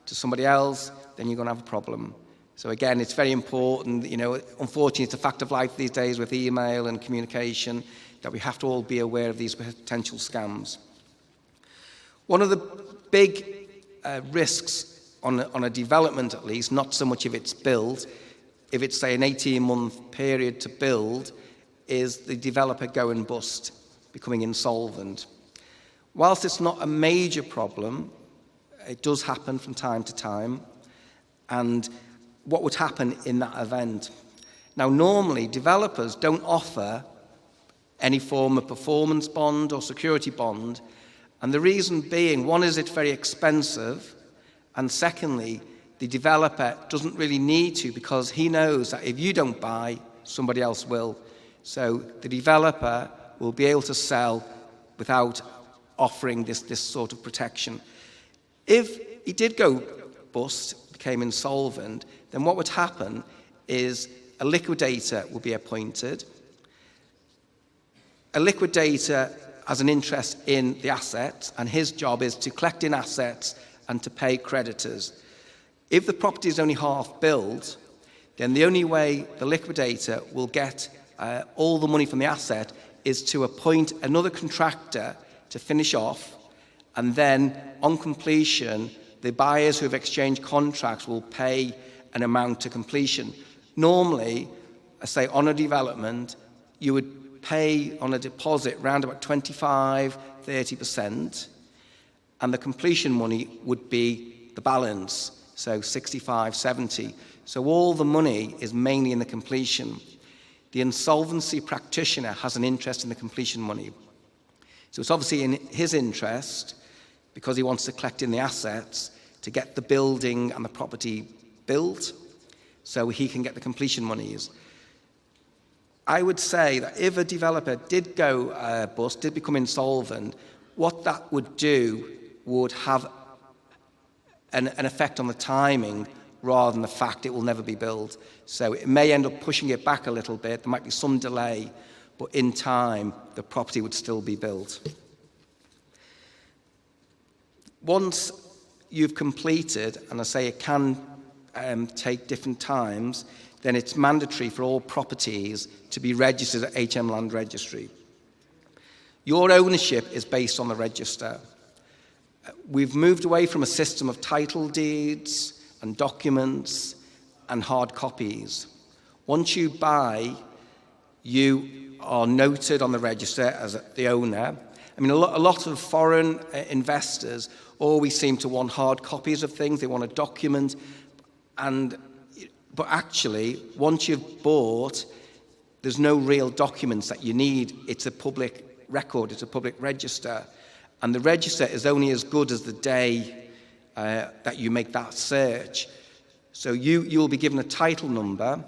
to somebody else, then you're going to have a problem. So again, it's very important, unfortunately it's a fact of life these days with email and communication, that we have to all be aware of these potential scams. One of the big risks on a development, at least, not so much if it's built, if it's, say, an 18-month period to build, is the developer going bust, becoming insolvent. Whilst it's not a major problem, it does happen from time to time. And what would happen in that event? Now, normally, developers don't offer any form of performance bond or security bond. And the reason being, one is it's very expensive. And secondly, the developer doesn't really need to, because he knows that if you don't buy, somebody else will. So the developer will be able to sell without offering this sort of protection. If he did go bust, became insolvent, then what would happen is a liquidator will be appointed. A liquidator has an interest in the assets, and his job is to collect in assets and to pay creditors. If the property is only half built, then the only way the liquidator will get all the money from the asset is to appoint another contractor to finish off, and then on completion, the buyers who have exchanged contracts will pay an amount to completion. Normally, I say on a development, you would pay on a deposit around about 25-30%, and the completion money would be the balance, so 65-70. So all the money is mainly in the completion. The insolvency practitioner has an interest in the completion money. So it's obviously in his interest, because he wants to collect in the assets, to get the building and the property built so he can get the completion monies. I would say that if a developer did go bust, did become insolvent, what that would do would have an effect on the timing rather than the fact it will never be built. So it may end up pushing it back a little bit. There might be some delay, but in time, the property would still be built. Once you've completed, and I say it can take different times, then it's mandatory for all properties to be registered at HM Land Registry. Your ownership is based on the register. We've moved away from a system of title deeds and documents and hard copies. Once you buy, you are noted on the register as the owner. I mean, a lot of foreign investors always seem to want hard copies of things. They want a document. But actually, once you've bought, there's no real documents that you need. It's a public record. It's a public register. And the register is only as good as the day that you make that search. So you'll be given a title number.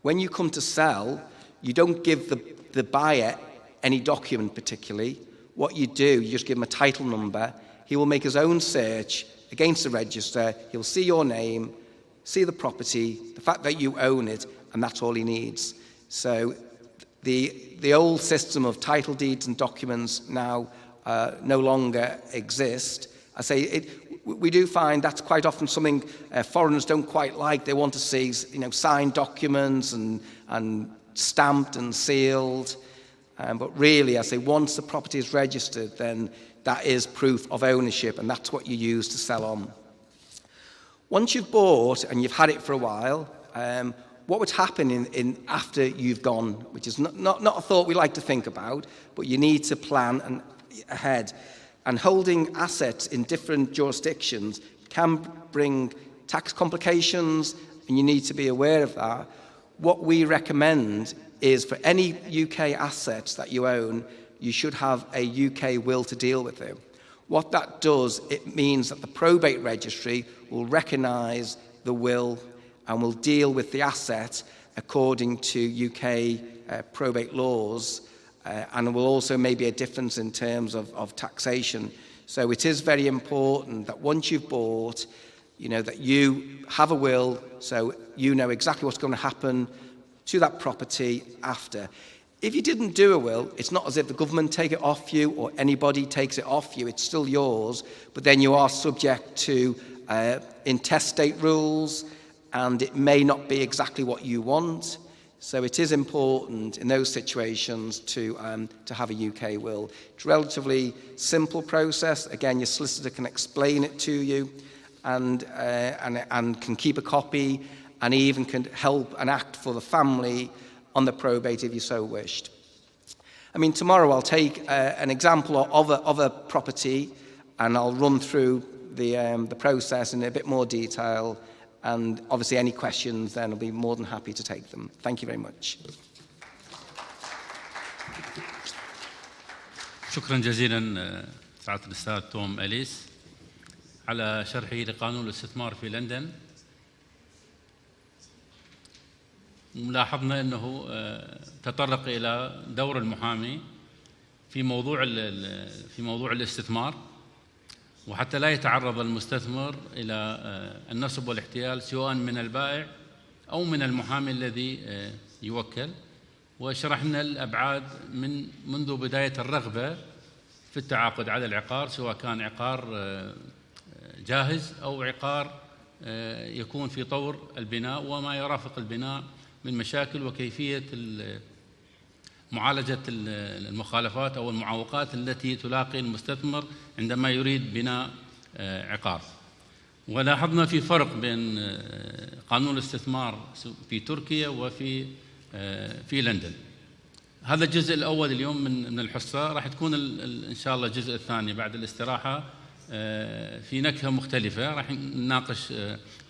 When you come to sell, you don't give the buyer any document particularly. What you do, you just give him a title number. He will make his own search against the register. He'll see your name, see the property, the fact that you own it, and that's all he needs. So the old system of title deeds and documents now no longer exist. I say we do find that's quite often something foreigners don't quite like. They want to see, signed documents and stamped and sealed. But really, I say once the property is registered, then that is proof of ownership, and that's what you use to sell on. Once you've bought and you've had it for a while, what would happen in after you've gone, which is not a thought we like to think about, but you need to plan ahead. And holding assets in different jurisdictions can bring tax complications, and you need to be aware of that. What we recommend is for any UK assets that you own, you should have a UK will to deal with it. What that does, it means that the probate registry will recognise the will and will deal with the asset according to UK probate laws, and there will also maybe a difference in terms of taxation. So it is very important that once you've bought, you know, that you have a will, so you know exactly what's going to happen to that property after. If you didn't do a will, it's not as if the government take it off you or anybody takes it off you. It's still yours, but then you are subject to intestate rules, and it may not be exactly what you want. So it is important in those situations to have a UK will. It's a relatively simple process. Again, your solicitor can explain it to you, and can keep a copy, and even can help and act for the family on the probate if you so wished. I mean, tomorrow I'll take an example of a property, and I'll run through the process in a bit more detail, and obviously any questions then I'll be more than happy to take them. Thank you very much. شكرا جزيلا سعادة الأستاذ توم أليس على شرحه لقانون الاستثمار في لندن. لاحظنا أنه تطرق إلى دور المحامي في موضوع الاستثمار، وحتى لا يتعرض المستثمر إلى النصب والاحتيال سواء من البائع أو من المحامي الذي يوكل. وشرحنا الأبعاد منذ بداية الرغبة في التعاقد على العقار، سواء كان عقار جاهز أو عقار يكون في طور البناء وما يرافق البناء من مشاكل، وكيفية معالجة المخالفات أو المعوقات التي تلاقي المستثمر عندما يريد بناء عقار. ولاحظنا في فرق بين قانون الاستثمار في تركيا وفي لندن. هذا الجزء الأول اليوم من الحصة. راح تكون إن شاء الله الجزء الثاني بعد الاستراحة في نكهة مختلفة. راح نناقش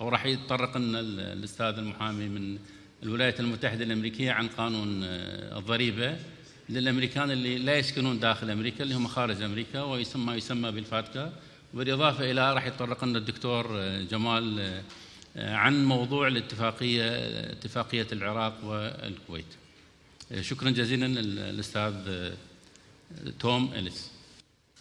أو راح يتطرق لنا الأستاذ المحامي من الولايات المتحدة الأمريكية عن قانون الضريبة للأمريكان اللي لا يسكنون داخل أمريكا، اللي هم خارج أمريكا، ويسمى بالفاتكا. بالإضافة إلى راح يتطرق لنا الدكتور جمال عن موضوع اتفاقية العراق والكويت. شكرا جزيلا للأستاذ توم إليس.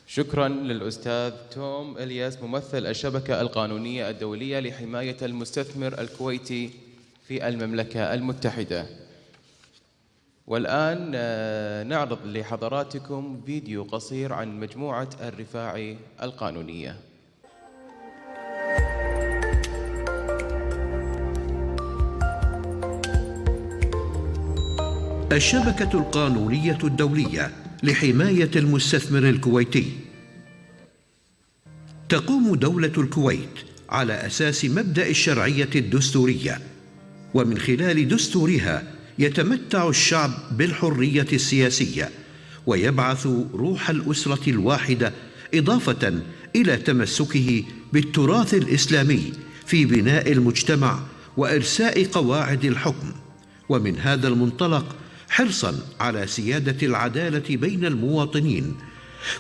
شكرا للأستاذ توم إلياس ممثل الشبكة القانونية الدولية لحماية المستثمر الكويتي في المملكة المتحدة. والآن نعرض لحضراتكم فيديو قصير عن مجموعة الرفاعي القانونية. الشبكة القانونية الدولية لحماية المستثمر الكويتي. تقوم دولة الكويت على أساس مبدأ الشرعية الدستورية، ومن خلال دستورها يتمتع الشعب بالحرية السياسية، ويبعث روح الأسرة الواحدة إضافة إلى تمسكه بالتراث الإسلامي في بناء المجتمع وإرساء قواعد الحكم. ومن هذا المنطلق حرصا على سيادة العدالة بين المواطنين،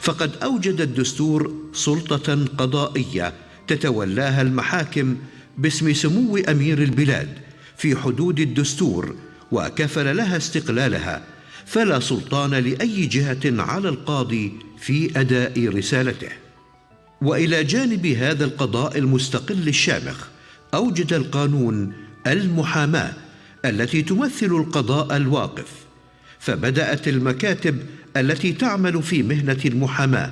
فقد أوجد الدستور سلطة قضائية تتولاها المحاكم باسم سمو أمير البلاد في حدود الدستور، وكفل لها استقلالها، فلا سلطان لأي جهة على القاضي في أداء رسالته. وإلى جانب هذا القضاء المستقل الشامخ، أوجد القانون المحاماة التي تمثل القضاء الواقف، فبدأت المكاتب التي تعمل في مهنة المحاماة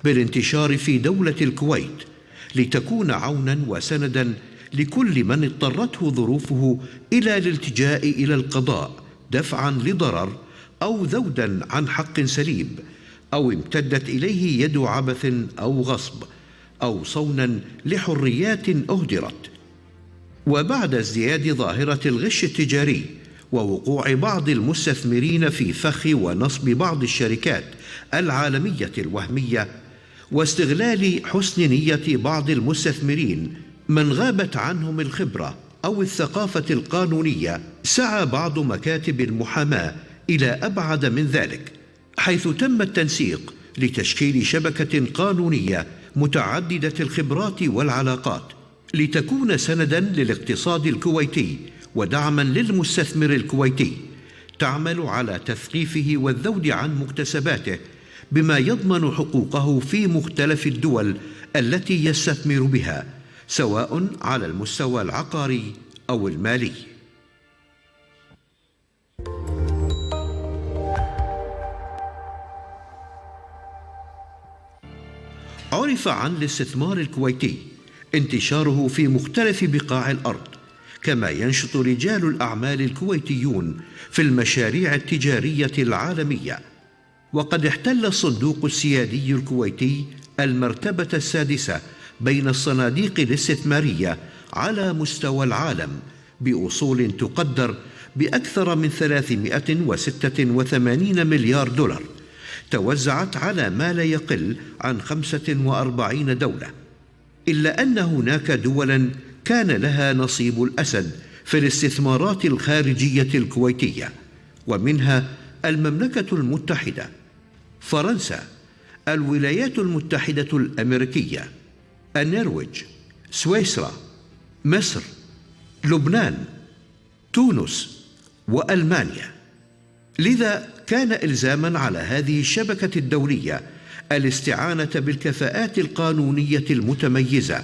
بالانتشار في دولة الكويت، لتكون عونا وسندا لكل من اضطرته ظروفه إلى الالتجاء إلى القضاء دفعا لضرر أو ذودا عن حق سليب، أو امتدت إليه يد عبث أو غصب، أو صونا لحريات أهدرت. وبعد ازدياد ظاهرة الغش التجاري ووقوع بعض المستثمرين في فخ ونصب بعض الشركات العالمية الوهمية، واستغلال حسن نية بعض المستثمرين من غابت عنهم الخبرة أو الثقافة القانونية، سعى بعض مكاتب المحاماة إلى أبعد من ذلك، حيث تم التنسيق لتشكيل شبكة قانونية متعددة الخبرات والعلاقات لتكون سنداً للاقتصاد الكويتي ودعماً للمستثمر الكويتي، تعمل على تثقيفه والذود عن مكتسباته بما يضمن حقوقه في مختلف الدول التي يستثمر بها، سواء على المستوى العقاري أو المالي. عرف عن الاستثمار الكويتي انتشاره في مختلف بقاع الأرض، كما ينشط رجال الأعمال الكويتيون في المشاريع التجارية العالمية. وقد احتل الصندوق السيادي الكويتي المرتبة السادسة بين الصناديق الاستثمارية على مستوى العالم بأصول تقدر بأكثر من 386 مليار دولار، توزعت على ما لا يقل عن 45 دولة. إلا أن هناك دولاً كان لها نصيب الأسد في الاستثمارات الخارجية الكويتية، ومنها المملكة المتحدة، فرنسا، الولايات المتحدة الأمريكية، النرويج، سويسرا، مصر، لبنان، تونس، وألمانيا. لذا كان إلزاماً على هذه الشبكة الدولية الاستعانة بالكفاءات القانونية المتميزة،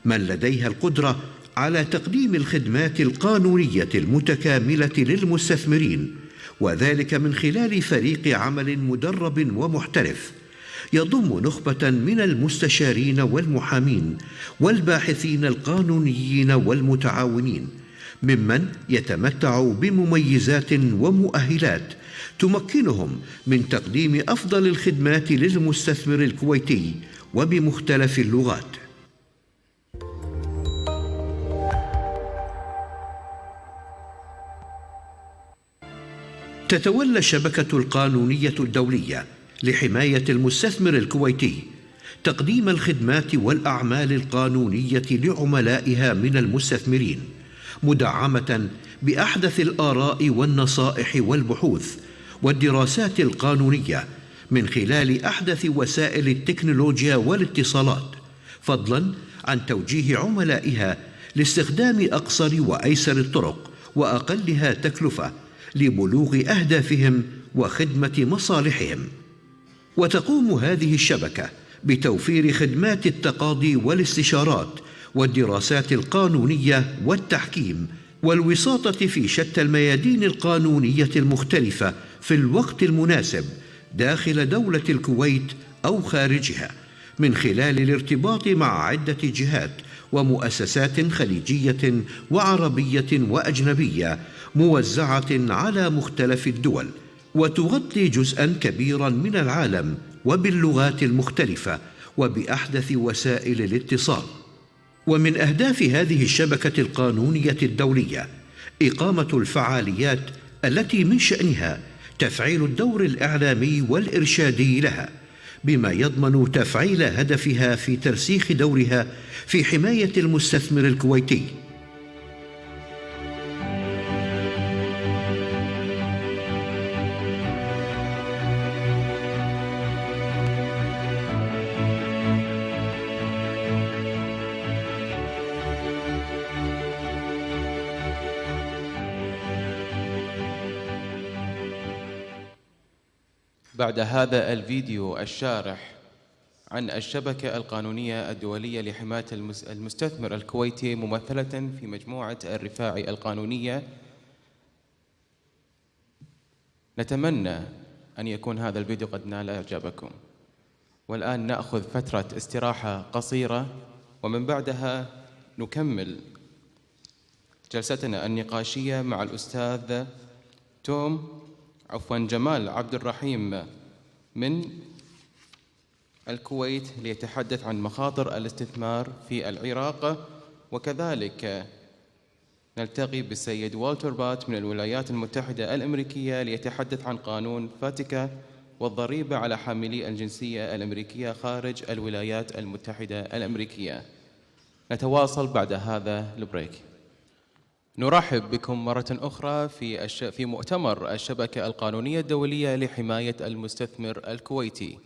من لديها القدرة على تقديم الخدمات القانونية المتكاملة للمستثمرين، وذلك من خلال فريق عمل مدرب ومحترف يضم نخبة من المستشارين والمحامين والباحثين القانونيين والمتعاونين، ممن يتمتع بمميزات ومؤهلات تمكنهم من تقديم أفضل الخدمات للمستثمر الكويتي وبمختلف اللغات. تتولى الشبكة القانونية الدولية لحماية المستثمر الكويتي تقديم الخدمات والأعمال القانونية لعملائها من المستثمرين، مدعمة بأحدث الآراء والنصائح والبحوث والدراسات القانونية من خلال أحدث وسائل التكنولوجيا والاتصالات، فضلاً عن توجيه عملائها لاستخدام أقصر وأيسر الطرق وأقلها تكلفة لبلوغ أهدافهم وخدمة مصالحهم. وتقوم هذه الشبكة بتوفير خدمات التقاضي والاستشارات والدراسات القانونية والتحكيم والوساطة في شتى الميادين القانونية المختلفة في الوقت المناسب داخل دولة الكويت أو خارجها، من خلال الارتباط مع عدة جهات ومؤسسات خليجية وعربية وأجنبية موزعة على مختلف الدول، وتغطي جزءاً كبيراً من العالم وباللغات المختلفة وبأحدث وسائل الاتصال. ومن أهداف هذه الشبكة القانونية الدولية إقامة الفعاليات التي من شأنها تفعيل الدور الإعلامي والإرشادي لها، بما يضمن تفعيل هدفها في ترسيخ دورها في حماية المستثمر الكويتي. بعد هذا الفيديو الشارح عن الشبكة القانونية الدولية لحماية المستثمر الكويتي ممثلة في مجموعة الرفاعي القانونية، نتمنى أن يكون هذا الفيديو قد نال إعجابكم. والآن نأخذ فترة استراحة قصيرة، ومن بعدها نكمل جلستنا النقاشية مع الأستاذ جمال عبد الرحيم من الكويت ليتحدث عن مخاطر الاستثمار في العراق، وكذلك نلتقي بالسيد والتر بات من الولايات المتحدة الأمريكية ليتحدث عن قانون فاتيكا والضريبة على حاملي الجنسية الأمريكية خارج الولايات المتحدة الأمريكية. نتواصل بعد هذا البريك. نرحب بكم مرة أخرى في مؤتمر الشبكة القانونية الدولية لحماية المستثمر الكويتي.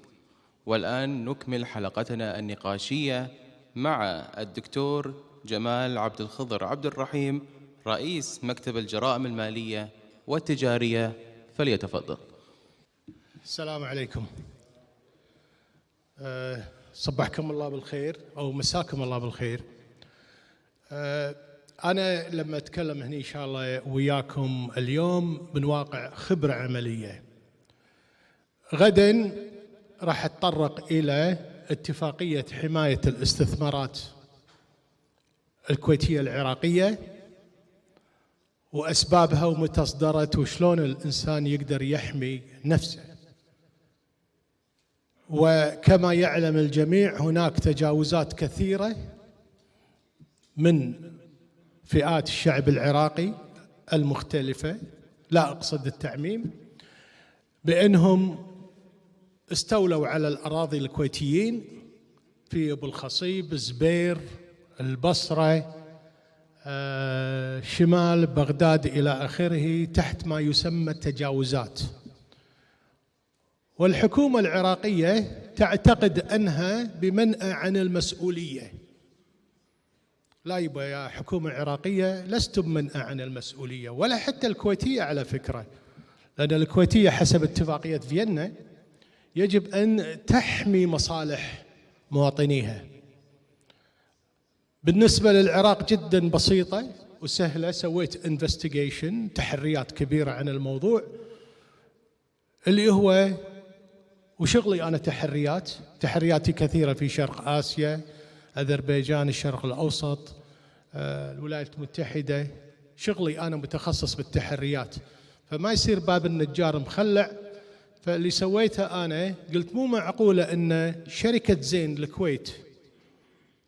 والآن نكمل حلقتنا النقاشية مع الدكتور جمال عبد الخضر عبد الرحيم، رئيس مكتب الجرائم المالية والتجارية. فليتفضل. السلام عليكم. صبحكم الله بالخير أو مساكم الله بالخير. أنا لما أتكلم هنا إن شاء الله وياكم اليوم من واقع خبرة عملية. غدا راح أتطرق إلى اتفاقية حماية الاستثمارات الكويتية العراقية وأسبابها ومتى أصدرت وشلون الإنسان يقدر يحمي نفسه. وكما يعلم الجميع هناك تجاوزات كثيرة من فئات الشعب العراقي المختلفة، لا أقصد التعميم، بأنهم استولوا على الأراضي الكويتيين في أبو الخصيب، زبير، البصرة، شمال بغداد إلى آخره، تحت ما يسمى التجاوزات. والحكومة العراقية تعتقد أنها بمنأى عن المسؤولية. لا يبا يا حكومة عراقية، لست بمنأى عن المسؤولية، ولا حتى الكويتية على فكرة، لأن الكويتية حسب اتفاقية فيينا يجب أن تحمي مصالح مواطنيها. بالنسبة للعراق جدا بسيطة وسهلة، سويت انفستيجيشن، تحريات كبيرة عن الموضوع اللي هو وشغلي أنا تحرياتي كثيرة في شرق آسيا، أذربيجان، الشرق الأوسط، الولايات المتحدة. شغلي أنا متخصص بالتحريات، فما يصير باب النجار مخلع. فاللي سويته أنا قلت مو معقولة أن شركة زين الكويت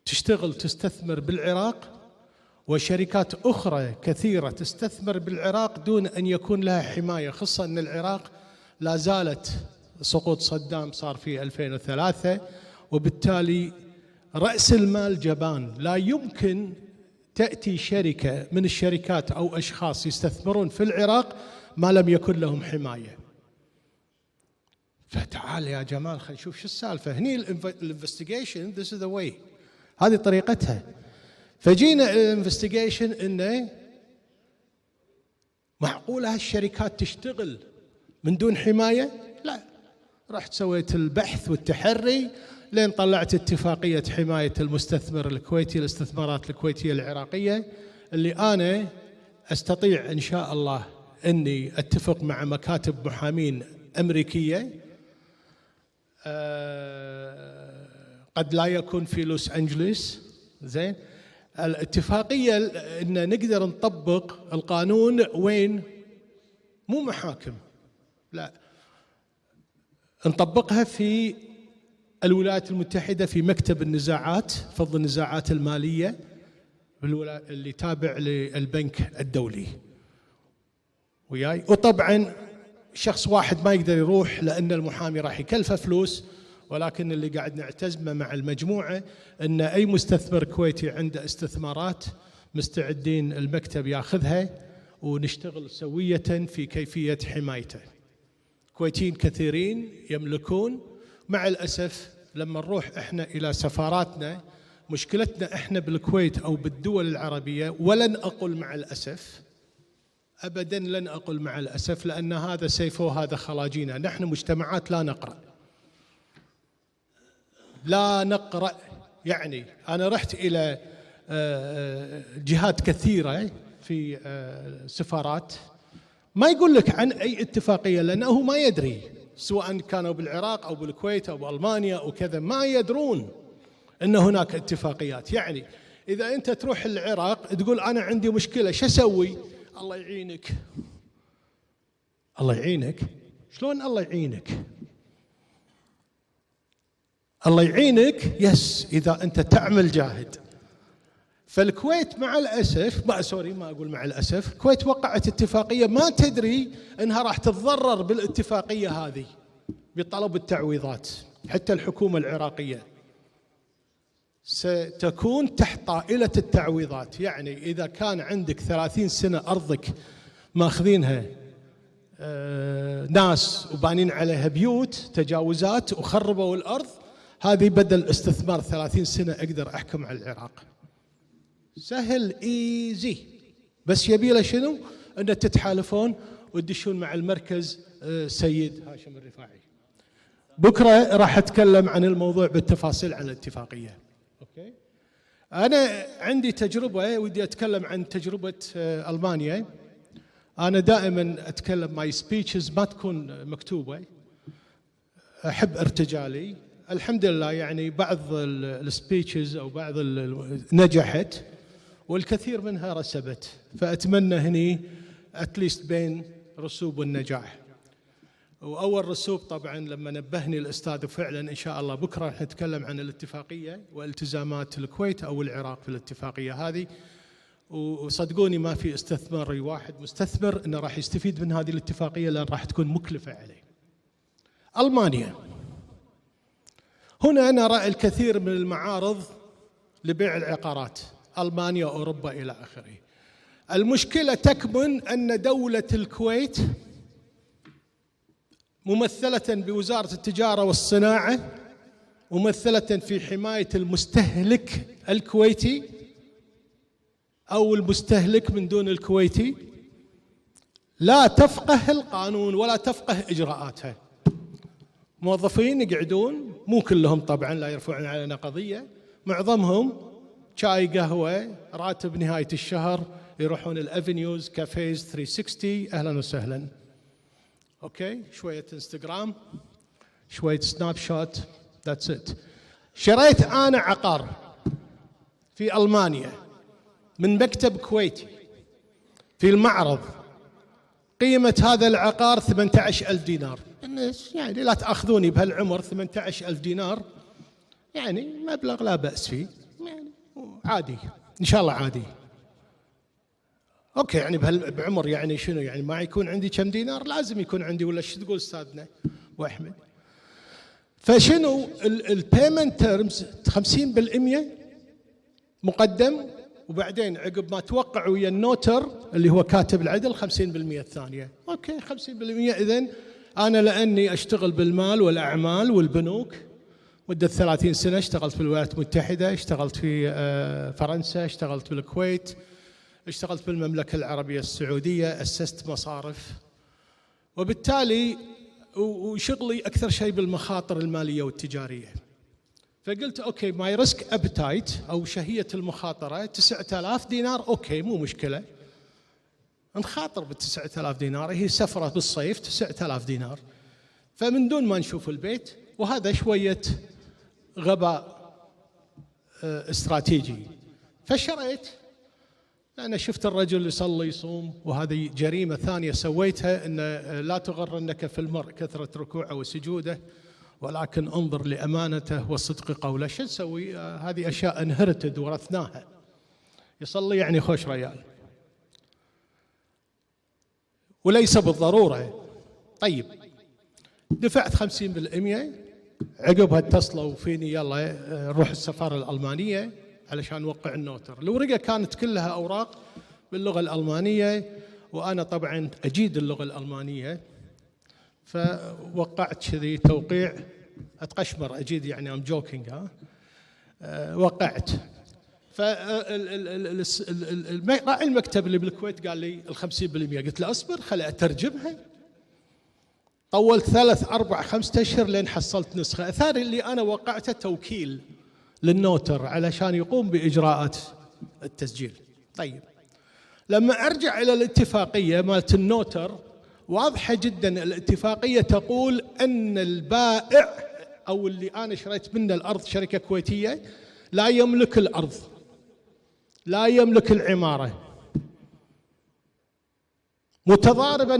تشتغل تستثمر بالعراق وشركات أخرى كثيرة تستثمر بالعراق دون أن يكون لها حماية، خاصة أن العراق لا زالت سقوط صدام صار في 2003، وبالتالي رأس المال جبان. لا يمكن تأتي شركة من الشركات أو أشخاص يستثمرون في العراق ما لم يكن لهم حماية. فتعال يا جمال خلينا نشوف شو السالفة. هني الانفستيجيشن this is the way، هذه طريقتها. فجينا الانفستيجيشن إنه معقولة هالشركات تشتغل من دون حماية؟ لا. رحت سويت البحث والتحري لين طلعت اتفاقية حماية المستثمر الكويتي، الاستثمارات الكويتية العراقية، اللي أنا أستطيع إن شاء الله أني أتفق مع مكاتب محامين أمريكية، قد لا يكون في لوس أنجلوس. زين، الاتفاقية أن نقدر نطبق القانون وين؟ مو محاكم، لا، نطبقها في الولايات المتحدة في مكتب النزاعات، فض النزاعات المالية اللي تابع للبنك الدولي وياي. وطبعا شخص واحد ما يقدر يروح لأن المحامي راح يكلفه فلوس، ولكن اللي قاعد نعتزمه مع المجموعة أن أي مستثمر كويتي عنده استثمارات مستعدين المكتب ياخذها ونشتغل سوية في كيفية حمايته. كويتيين كثيرين يملكون، مع الأسف لما نروح إحنا إلى سفاراتنا، مشكلتنا إحنا بالكويت أو بالدول العربية، ولن أقول مع الأسف أبدا، لن أقول مع الأسف، لأن هذا سيف وهذا خلاجينا. نحن مجتمعات لا نقرأ. يعني أنا رحت إلى جهات كثيرة في سفارات ما يقول لك عن أي اتفاقية، لأنه ما يدري، سواء كانوا بالعراق أو بالكويت أو بألمانيا أو كذا، ما يدرون أن هناك اتفاقيات. يعني إذا أنت تروح العراق تقول أنا عندي مشكلة، شو أسوي؟ الله يعينك. الله يعينك؟ شلون الله يعينك؟ الله يعينك يس إذا أنت تعمل جاهد. فالكويت مع الأسف، ما أقول مع الأسف، الكويت وقعت اتفاقية ما تدري أنها راح تتضرر بالاتفاقية هذه بطلب التعويضات، حتى الحكومة العراقية. ستكون تحت طائلة التعويضات. يعني إذا كان عندك 30 سنة أرضك ماخذينها ناس وبانين عليها بيوت تجاوزات وخربوا الأرض، هذه بدل استثمار 30 سنة أقدر أحكم على العراق. سهل إيزي، بس يبي له شنو؟ أن تتحالفون وتدشون مع المركز سيد هاشم الرفاعي. بكرة راح أتكلم عن الموضوع بالتفاصيل عن الاتفاقية. أوكي. أنا عندي تجربة، ودي أتكلم عن تجربة ألمانيا. أنا دائما أتكلم ماي سبيتشز ما تكون مكتوبة، أحب ارتجالي. الحمد لله يعني بعض السبيتشز أو بعض نجحت والكثير منها رسبت، فأتمنى هني أتليست بين رسوب والنجاح. وأول رسوب طبعا لما نبهني الأستاذ، وفعلا إن شاء الله بكرة راح نتكلم عن الاتفاقية والتزامات الكويت أو العراق في الاتفاقية هذه. وصدقوني ما في استثماري واحد مستثمر إنه راح يستفيد من هذه الاتفاقية، لأن راح تكون مكلفة عليه. ألمانيا، هنا نرى الكثير من المعارض لبيع العقارات، ألمانيا، أوروبا إلى آخره. المشكلة تكمن أن دولة الكويت ممثلة بوزارة التجارة والصناعة، ممثلة في حماية المستهلك الكويتي أو المستهلك من دون الكويتي، لا تفقه القانون ولا تفقه إجراءاتها. موظفين يقعدون، مو كلهم طبعا، لا يرفعون علينا قضية، معظمهم شاي قهوة، راتب نهاية الشهر، يروحون الأفنيوز، كافيز، 360، أهلا وسهلا. أوكي، شوية انستغرام، شوية سناب شوت، that's it. شريت أنا عقار في ألمانيا من مكتب كويتي في المعرض، قيمة هذا العقار 18,000 دينار. يعني لا تأخذوني بهالعمر، 18,000 دينار يعني مبلغ لا بأس فيه، يعني عادي إن شاء الله عادي. أوكي، يعني بعمر يعني شنو يعني ما يكون عندي كم دينار؟ لازم يكون عندي، ولا شو تقول أستاذنا وأحمد؟ فشنو البيمنت تيرمز؟ 50% مقدم، وبعدين عقب ما توقع ويا النوتر اللي هو كاتب العدل 50% الثانية. أوكي 50%. إذن أنا لأني أشتغل بالمال والأعمال والبنوك مدة 30 سنة، اشتغلت في الولايات المتحدة، اشتغلت في فرنسا، اشتغلت بالكويت، اشتغلت بالمملكة العربية السعودية، أسست مصارف، وبالتالي وشغلي أكثر شيء بالمخاطر المالية والتجارية. فقلت أوكي ماي ريسك أبتايت أو شهية المخاطرة 9,000 دينار، أوكي مو مشكلة، نخاطر ب9,000 دينار، هي سفرة بالصيف 9,000 دينار، فمن دون ما نشوف البيت. وهذا شوية غباء استراتيجي. فشريت، أنا شفت الرجل يصلي يصوم، وهذه جريمة ثانية سويتها، أن لا تغرنك في المرء كثرة ركوعه وسجوده، ولكن انظر لأمانته وصدق قوله. شو نسوي؟ هذه أشياء انهرتد ورثناها. يصلي يعني خوش ريال، وليس بالضرورة. طيب دفعت 50%، عقبها اتصلوا فيني يلا نروح السفارة الألمانية علشان نوقع النوتر. الورقة كانت كلها أوراق باللغة الألمانية، وأنا طبعا أجيد اللغة الألمانية، فوقعت كذي توقيع أتقشمر، أجيد يعني أم جوكينج، وقعت. راعي المكتب اللي بالكويت قال لي 50%، قلت له أصبر خلي أترجمها. طولت 3 4 5 أشهر لين حصلت نسخة. أثاري اللي أنا وقعته توكيل للنوتر علشان يقوم بإجراءات التسجيل. طيب لما أرجع إلى الاتفاقية مالت النوتر، واضحة جدا. الاتفاقية تقول أن البائع أو اللي أنا شريت منه الأرض، شركة كويتية، لا يملك الأرض، لا يملك العمارة، متضاربا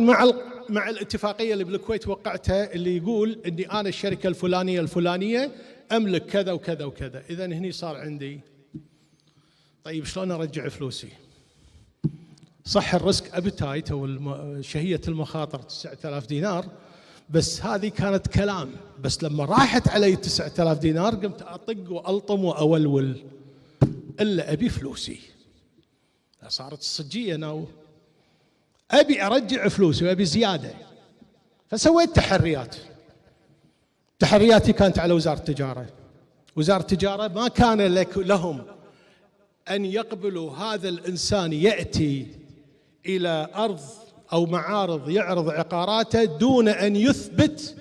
مع الاتفاقية اللي بالكويت وقعتها، اللي يقول أني أنا الشركة الفلانية الفلانية أملك كذا وكذا وكذا. إذن هني صار عندي طيب شلون أرجع فلوسي؟ صح الريسك أبتايت أو شهية المخاطر 9,000 دينار، بس هذه كانت كلام. بس لما راحت علي 9000 دينار قمت أطق وألطم وأولول، إلا أبي فلوسي. صارت الصجية ناو، أبي أرجع فلوسي وأبي زيادة. فسويت تحرياتي كانت على وزارة التجارة. وزارة التجارة ما كان لهم أن يقبلوا هذا الإنسان يأتي إلى أرض أو معارض يعرض عقاراته دون أن يثبت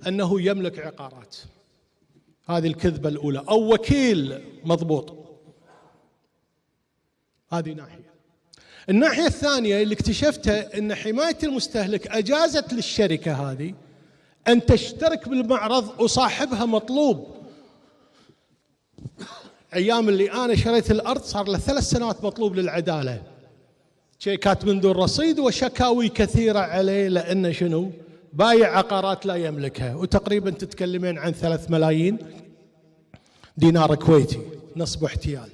أنه يملك عقارات. هذه الكذبة الأولى، أو وكيل مضبوط. هذه ناحية. الناحية الثانية اللي اكتشفتها أن حماية المستهلك أجازت للشركة هذه أن تشترك بالمعرض، وصاحبها مطلوب. أيام اللي أنا شريت الأرض صار له 3 سنوات مطلوب للعدالة، شيكات من دون رصيد وشكاوي كثيرة عليه، لأنه شنو؟ بايع عقارات لا يملكها. وتقريبا تتكلمين عن 3 ملايين دينار كويتي نصب واحتيال.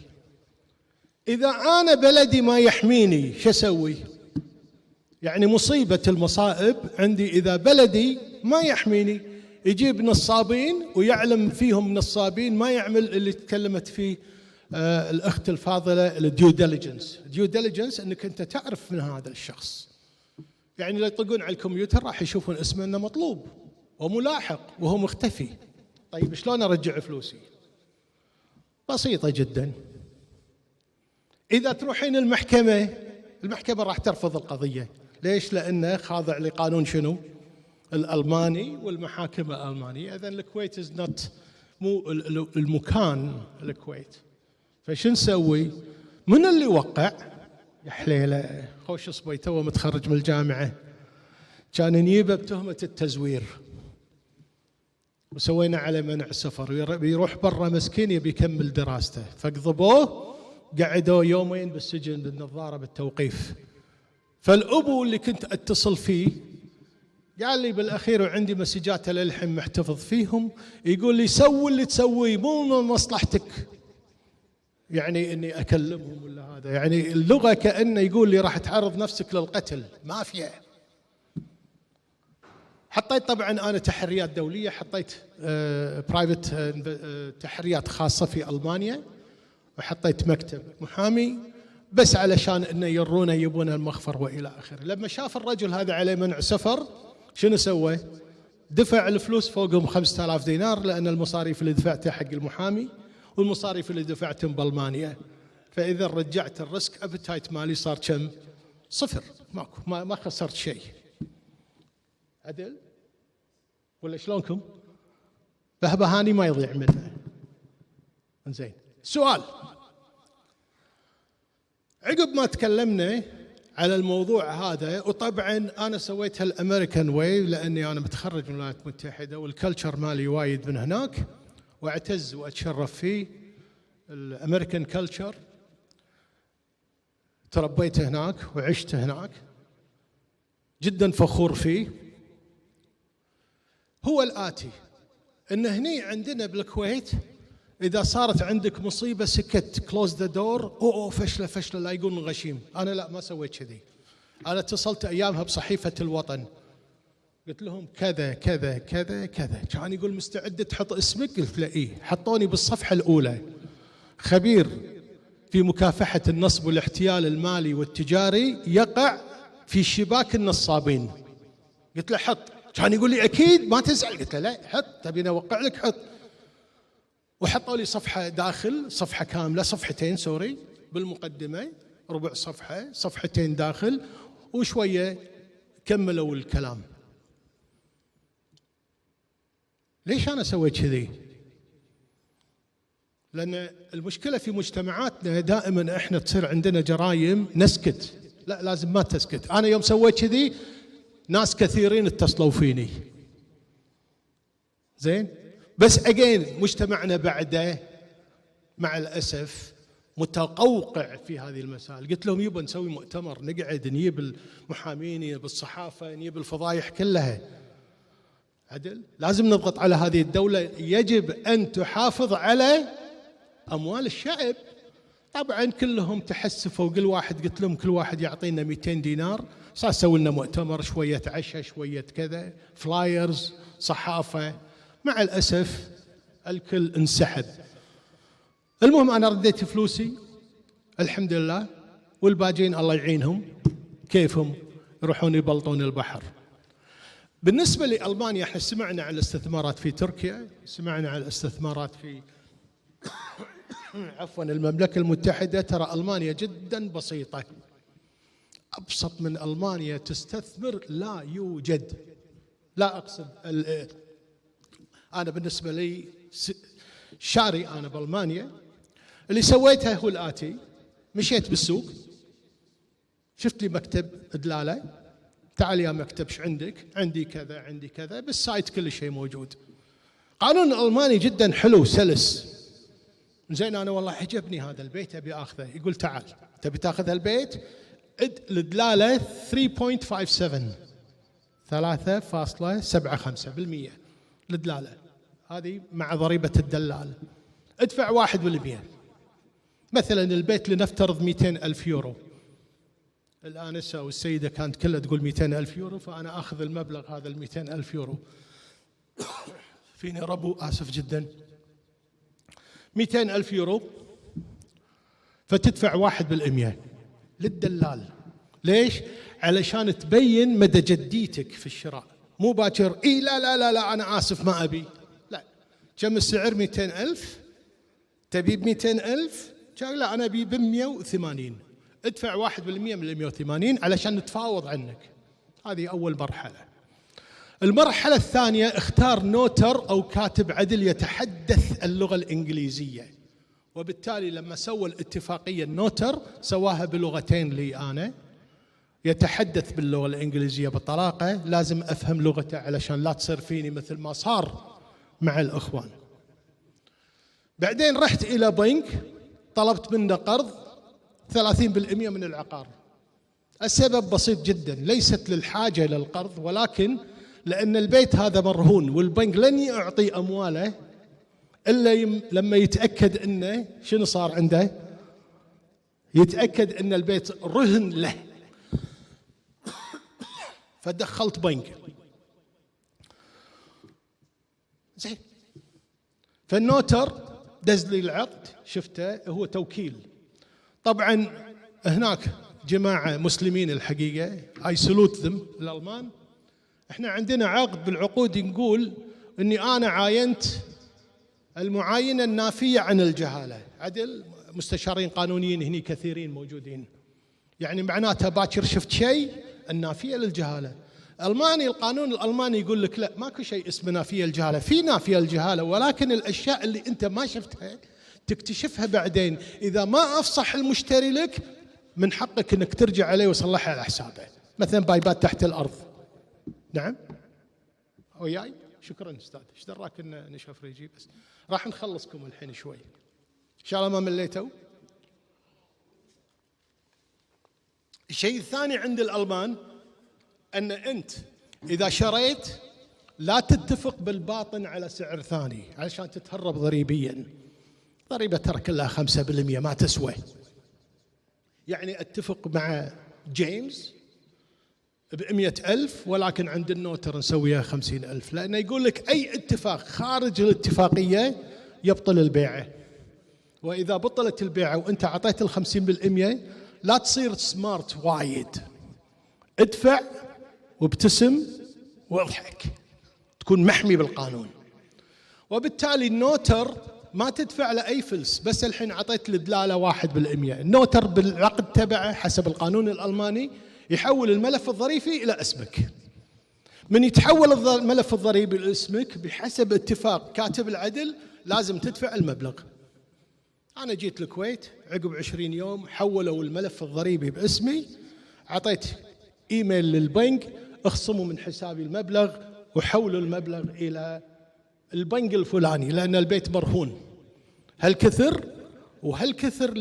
إذا أنا بلدي ما يحميني شو أسوي؟ يعني مصيبة المصائب عندي إذا بلدي ما يحميني. يجيب نصابين ويعلم فيهم نصابين، ما يعمل اللي تكلمت فيه الأخت الفاضلة، الديو ديليجنس، أنك أنت تعرف من هذا الشخص. يعني لو يطقون على الكمبيوتر راح يشوفون اسمه أنه مطلوب وملاحق وهو مختفي. طيب شلون أرجع فلوسي؟ بسيطة جدا. إذا تروحين المحكمة راح ترفض القضية. ليش؟ لأنه خاضع لقانون شنو؟ الألماني، والمحاكم الألمانية. إذن الكويت is not مو المكان الكويت. فشو نسوي؟ من اللي وقع؟ يا حليلة، خوش صبي تو متخرج من الجامعة، كان نجيبه بتهمة التزوير، وسوينا على منع سفر، بيروح برا مسكين يبي يكمل دراسته، فقضبوه قعدوا 2 يوم بالسجن بالنظارة بالتوقيف. فالأبو اللي كنت أتصل فيه قال لي بالأخير، وعندي مسجات للحين محتفظ فيهم، يقول لي سوي اللي تسويه، مو من مصلحتك. يعني إني أكلمهم ولا هذا، يعني اللغة كأنه يقول لي راح تعرض نفسك للقتل، ما فيها. حطيت طبعا أنا تحريات دولية، حطيت برايفت تحريات خاصة في ألمانيا، وحطيت مكتب محامي بس علشان إنه يرونا يبون المخفر وإلى آخره. لما شاف الرجل هذا عليه منع سفر شنو سوى؟ دفع الفلوس فوقهم 5000 دينار، لأن المصاريف اللي دفعتها حق المحامي والمصاريف اللي دفعتهم بألمانيا. فإذا رجعت الريسك أبتايت مالي صار كم؟ 0. ماكو، ما خسرت شيء. عدل ولا شلونكم؟ بهبهاني ما يضيع منه. زين، سؤال. عقب ما تكلمنا على الموضوع هذا، وطبعا أنا سويتها الأمريكان واي لأني أنا متخرج من الولايات المتحدة، والكلتشر مالي وايد من هناك، واعتز وأتشرف فيه. الأمريكان كلتشر تربيت هناك وعشت هناك، جدا فخور فيه. هو الآتي، إن هني عندنا بالكويت إذا صارت عندك مصيبة سكت كلوز ذا دور، أوه فشلة لا يقولون غشيم. أنا لا، ما سويت كذي. أنا اتصلت أيامها بصحيفة الوطن، قلت لهم كذا كذا كذا كذا، كان يقول مستعد تحط اسمك؟ قلت له إيه. حطوني بالصفحة الأولى خبير في مكافحة النصب والاحتيال المالي والتجاري يقع في شباك النصابين. قلت له حط. كان يقول لي أكيد ما تزعل. قلت له لا، حط، تبيني أوقع لك حط. وحطوا لي صفحة داخل، صفحة كاملة، صفحتين سوري، بالمقدمة ربع صفحة، صفحتين داخل، وشوية كملوا الكلام. ليش أنا سويت كذي؟ لأن المشكلة في مجتمعاتنا دائما إحنا تصير عندنا جرائم نسكت. لا، لازم ما تسكت. أنا يوم سويت كذي ناس كثيرين اتصلوا فيني، زين، بس أجين مجتمعنا بعده مع الأسف متقوقع في هذه المسائل. قلت لهم يبا نسوي مؤتمر، نقعد نجيب المحامين، نجيب الصحافة، نجيب الفضايح كلها. عدل، لازم نضغط على هذه الدولة. يجب أن تحافظ على أموال الشعب، طبعا كلهم تحسفوا، كل واحد قلت لهم كل واحد يعطينا 200 دينار صار سووا لنا مؤتمر، شوية عشاء شوية كذا، فلايرز، صحافة. مع الأسف الكل انسحب. المهم أنا رديت فلوسي الحمد لله، والباجين الله يعينهم كيفهم يروحون يبلطون البحر. بالنسبة لألمانيا احنا سمعنا عن الاستثمارات في تركيا، سمعنا عن الاستثمارات في عفوا المملكة المتحدة. ترى ألمانيا جدا بسيطة، أبسط من ألمانيا تستثمر لا يوجد. لا أقصد أنا بالنسبة لي شاري أنا بألمانيا، اللي سويته هو الآتي: مشيت بالسوق، شفت لي مكتب دلالة، تعال يا مكتب ايش عندك؟ عندي كذا عندي كذا، بالسايت كل شيء موجود. قانون الألماني جدا حلو سلس. زين أنا والله عجبني هذا البيت أبي أخذه، يقول تعال تبي تأخذ البيت، الدلالة 3.57 3.75% الدلالة هذه مع ضريبة الدلال، ادفع 1%. مثلا البيت لنفترض 200,000 يورو، الآنسة والسيدة كانت كلها تقول 200,000 يورو، فأنا أخذ المبلغ هذا 200,000 يورو فيني ربو آسف جدا، 200,000 يورو، فتدفع 1% للدلال. ليش؟ علشان تبين مدى جديتك في الشراء، مو باكر إيه لا لا لا لا أنا آسف ما أبي، لا. كم السعر؟ 200,000، تبي ب200,000؟ لا أنا أبي ب180، ادفع 1% من 180 علشان نتفاوض عنك. هذه أول مرحلة. المرحلة الثانية: اختار نوتر أو كاتب عدل يتحدث اللغة الإنجليزية. وبالتالي لما سوى الاتفاقية النوتر سواها بلغتين لي أنا، يتحدث باللغة الإنجليزية بطلاقة، لازم أفهم لغته علشان لا تصير فيني مثل ما صار مع الإخوان. بعدين رحت إلى بنك طلبت منه قرض 30% من العقار. السبب بسيط جدا، ليست للحاجة للقرض، ولكن لأن البيت هذا مرهون، والبنك لن يعطي أمواله إلا لما يتأكد أنه شنو صار عنده، يتأكد أن البيت رهن له. فدخلت بنك زين، فالنوتر دز لي العقد، شفته هو توكيل. طبعا هناك جماعة مسلمين الحقيقة I salute them الألمان. احنا عندنا عقد بالعقود نقول اني انا عاينت المعاينة النافية عن الجهالة. عدل مستشارين قانونيين هني كثيرين موجودين، يعني معناتها باكر شفت شيء النافية للجهالة. ألماني القانون الألماني يقول لك لا، ماكو شيء اسمه نافية الجهالة، في نافية الجهالة، ولكن الأشياء اللي أنت ما شفتها تكتشفها بعدين. إذا ما أفصح المشتري لك من حقك أنك ترجع عليه وصلحها على حسابه. مثلا بايبات تحت الأرض. نعم وياي، شكرا أستاذ، ايش دراك إن نشوف ريجي، بس راح نخلصكم الحين شوي إن شاء الله ما مليتوا. الشيء الثاني عند الألمان أن أنت إذا شريت لا تتفق بالباطن على سعر ثاني علشان تتهرب ضريبيا. ضريبة ترى كلها 5% ما تسوى. يعني اتفق مع جيمس ب100,000 ولكن عند النوتر نسويها 50,000، لأنه يقول لك أي اتفاق خارج الاتفاقية يبطل البيعة. وإذا بطلت البيعة وأنت عطيت 50% لا تصير سمارت وايد، ادفع وابتسم واضحك، تكون محمي بالقانون. وبالتالي النوتر ما تدفع له أي فلس، بس الحين عطيت الدلالة 1%. النوتر بالعقد تبعه حسب القانون الألماني يحول الملف الظريفي إلى اسمك. من يتحول الملف الضريبي لاسمك بحسب اتفاق كاتب العدل لازم تدفع المبلغ. أنا جيت الكويت عقب 20 يوم حولوا الملف الضريبي باسمي، عطيت إيميل للبنك اخصموا من حسابي المبلغ وحولوا المبلغ إلى البنك الفلاني، لأن البيت مرهون. هل كثر؟ وهل كثر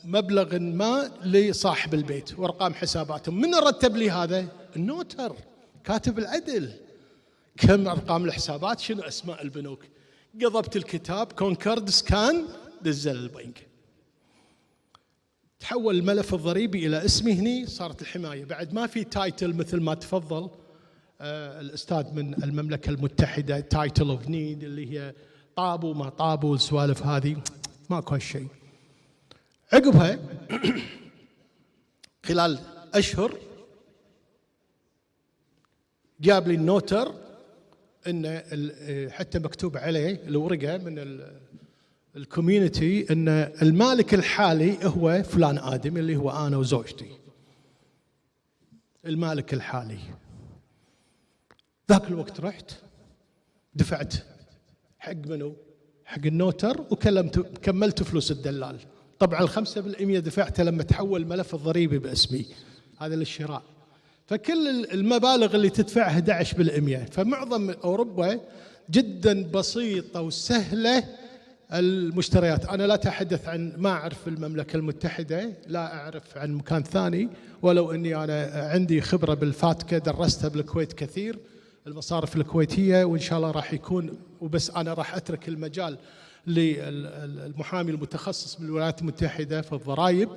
مبلغ ما لصاحب البيت وارقام حساباتهم. من رتب لي هذا؟ النوتر كاتب العدل. كم ارقام الحسابات، شنو اسماء البنوك، قضبت الكتاب كونكورد سكان دزل البنك. تحول الملف الضريبي إلى اسمي هني، صارت الحماية بعد ما في تايتل مثل ما تفضل الأستاذ من المملكة المتحدة، تايتل اوف نيد اللي هي طابوا ما طابوا والسوالف هذه، ماكو هالشيء. عقبها خلال أشهر جاب لي النوتر ان حتى مكتوب عليه الورقه من الكوميونتي ان المالك الحالي هو فلان ادم اللي هو انا وزوجتي. المالك الحالي. ذاك الوقت رحت دفعت حق منو؟ حق النوتر كملت فلوس الدلال. طبعا 5% دفعته لما تحول الملف الضريبي باسمي، هذا للشراء. فكل المبالغ اللي تدفعها 11%. فمعظم أوروبا جدا بسيطة وسهلة المشتريات. أنا لا أتحدث عن ما أعرف في المملكة المتحدة، لا أعرف عن مكان ثاني، ولو أني أنا عندي خبرة بالفاتكة، درستها بالكويت كثير، المصارف الكويتية، وإن شاء الله راح يكون. وبس أنا راح أترك المجال للمحامي المتخصص بالولايات المتحدة في الضرائب،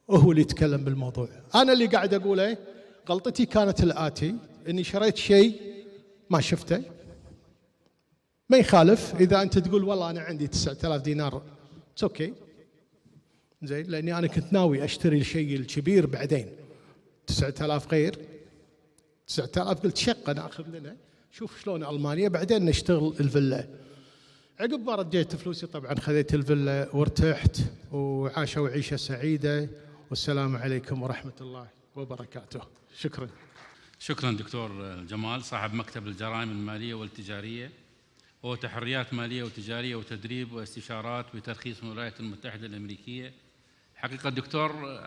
وهو اللي يتكلم بالموضوع. أنا اللي قاعد أقوله غلطتي كانت الآتي، إني شريت شيء ما شفته. ما يخالف إذا أنت تقول والله أنا عندي 9000 دينار، اتس اوكي، زين، لأني أنا كنت ناوي أشتري الشيء الكبير بعدين. 9000 غير 9000، قلت شقة ناخذ لنا، شوف شلون ألمانيا، بعدين نشتغل الفيلا. عقب ما رجيت فلوسي طبعا خذيت الفيلا وارتحت، وعاشوا عيشة سعيدة، والسلام عليكم ورحمة الله وبركاته. شكرا. شكرا دكتور جمال، صاحب مكتب الجرائم المالية والتجارية، وهو تحريات مالية وتجارية وتدريب واستشارات وترخيص من الولايات المتحدة الأمريكية. حقيقة الدكتور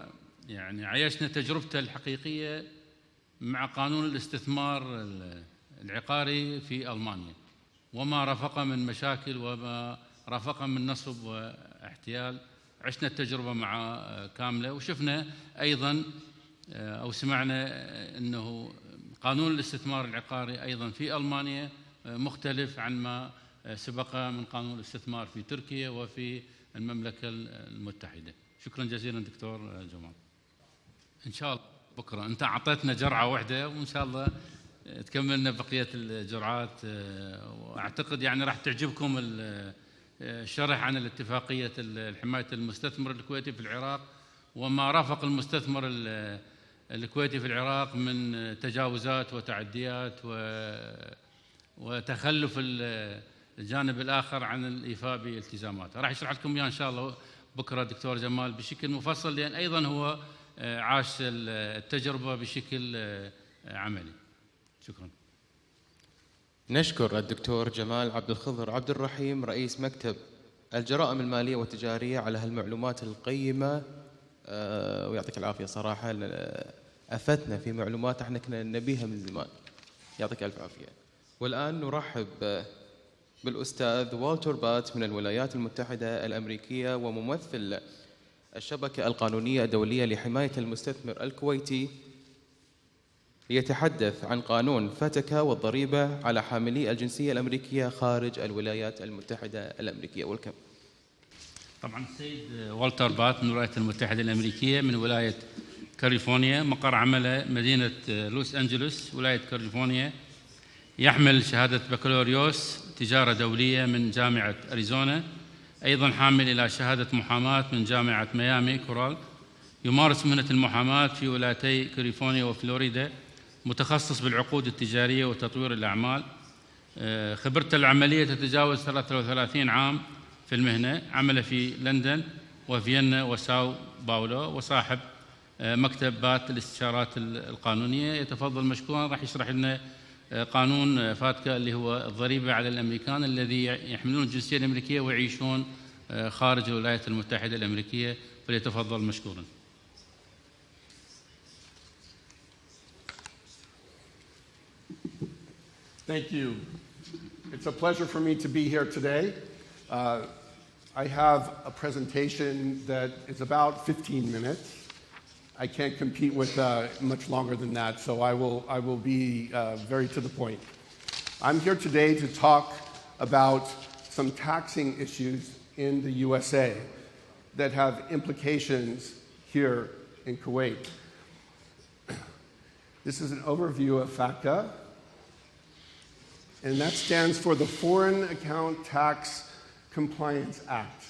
يعني عايشنا تجربته الحقيقية مع قانون الاستثمار العقاري في ألمانيا، وما رافق من مشاكل وما رافق من نصب واحتيال. عشنا التجربة مع كاملة، وشفنا أيضا أو سمعنا أنه قانون الاستثمار العقاري أيضا في ألمانيا مختلف عن ما سبق من قانون الاستثمار في تركيا وفي المملكة المتحدة. شكرا جزيلا دكتور جمال. إن شاء الله بكرة أنت أعطيتنا جرعة واحدة، وإن شاء الله تكملنا بقية الجرعات، وأعتقد يعني راح تعجبكم الشرح عن الاتفاقية حماية المستثمر الكويتي في العراق، وما رافق المستثمر الكويتي في العراق من تجاوزات وتعديات وتخلف الجانب الآخر عن الإيفاء بالتزاماته. راح يشرح لكم إياه إن شاء الله بكرة دكتور جمال بشكل مفصل، لأن أيضا هو عاش التجربة بشكل عملي. شكرا. نشكر الدكتور جمال عبد الخضر عبد الرحيم رئيس مكتب الجرائم المالية والتجارية على هالمعلومات القيمة، ويعطيك العافية صراحة، أفتنا في معلومات احنا كنا نبيها من زمان. يعطيك ألف عافية. والآن نرحب بالأستاذ والتر بات من الولايات المتحدة الأمريكية وممثل الشبكة القانونية الدولية لحماية المستثمر الكويتي، يتحدث عن قانون فتكة والضريبة على حاملي الجنسية الأمريكية خارج الولايات المتحدة الأمريكية. والكم. طبعا السيد والتر بات من الولايات المتحدة الأمريكية من ولاية كاليفورنيا، مقر عمله مدينة لوس أنجلوس ولاية كاليفورنيا. يحمل شهادة بكالوريوس تجارة دولية من جامعة أريزونا، أيضا حامل إلى شهادة محاماة من جامعة ميامي كورال. يمارس مهنة المحاماة في ولايتي كاليفورنيا وفلوريدا، متخصص بالعقود التجارية وتطوير الأعمال. خبرته العملية تتجاوز 33 عام في المهنة، عمل في لندن وفيينا وساو باولو، وصاحب مكتب بات الاستشارات القانونية. يتفضل مشكورا، راح يشرح لنا قانون فاتكا اللي هو الضريبة على الأمريكان الذي يحملون الجنسية الأمريكية ويعيشون خارج الولايات المتحدة الأمريكية. فليتفضل مشكورا. Thank you. It's a pleasure for me to be here today. I have a presentation that is about 15 minutes. I can't compete with much longer than that, so I will be very to the point. I'm here today to talk about some taxing issues in the USA that have implications here in Kuwait. This is an overview of FATCA, and that stands for the Foreign Account Tax Compliance Act.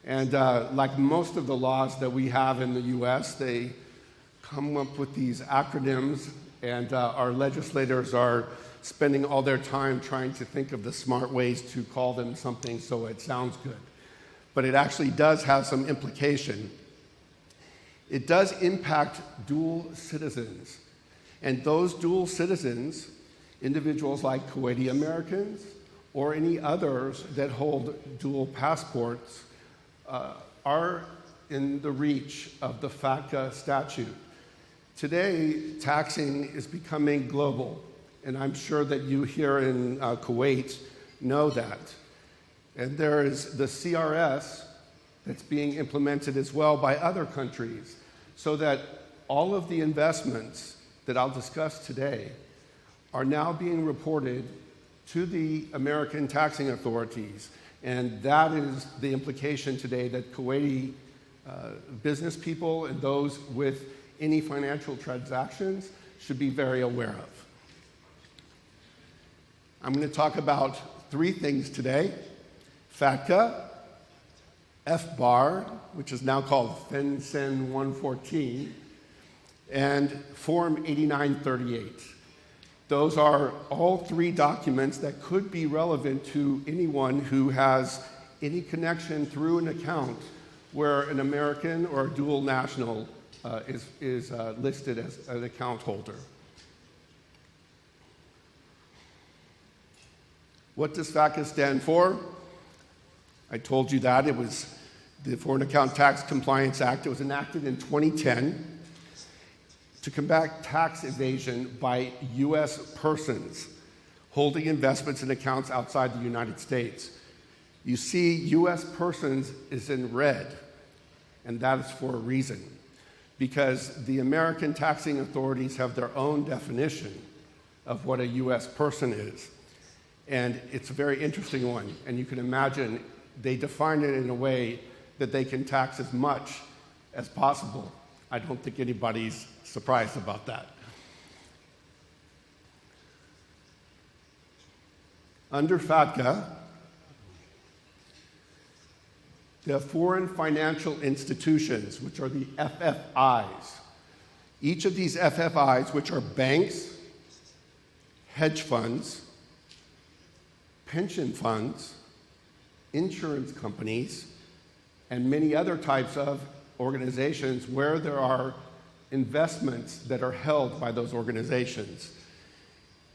And like most of the laws that we have in the US, they come up with these acronyms, and our legislators are spending all their time trying to think of the smart ways to call them something so it sounds good. But it actually does have some implication. It does impact dual citizens. And those dual citizens, individuals like Kuwaiti Americans or any others that hold dual passports, are in the reach of the FATCA statute. Today, taxing is becoming global, and I'm sure that you here in Kuwait know that. And there is the CRS that's being implemented as well by other countries, so that all of the investments that I'll discuss today are now being reported to the American taxing authorities. And that is the implication today that Kuwaiti business people and those with any financial transactions should be very aware of. I'm going to talk about three things today: FATCA, FBAR, which is now called FinCEN 114, and Form 8938. Those are all three documents that could be relevant to anyone who has any connection through an account where an American or a dual national is listed as an account holder. What does FATCA stand for? I told you that. It was the Foreign Account Tax Compliance Act. It was enacted in 2010 to combat tax evasion by U.S. persons holding investments in accounts outside the United States. You see, U.S. persons is in red, and that is for a reason, because the American taxing authorities have their own definition of what a U.S. person is. And it's a very interesting one, and you can imagine they define it in a way that they can tax as much as possible. I don't think anybody's surprised about that. Under FATCA, the foreign financial institutions, which are the FFIs, each of these FFIs, which are banks, hedge funds, pension funds, insurance companies, and many other types of organizations where there are investments that are held by those organizations.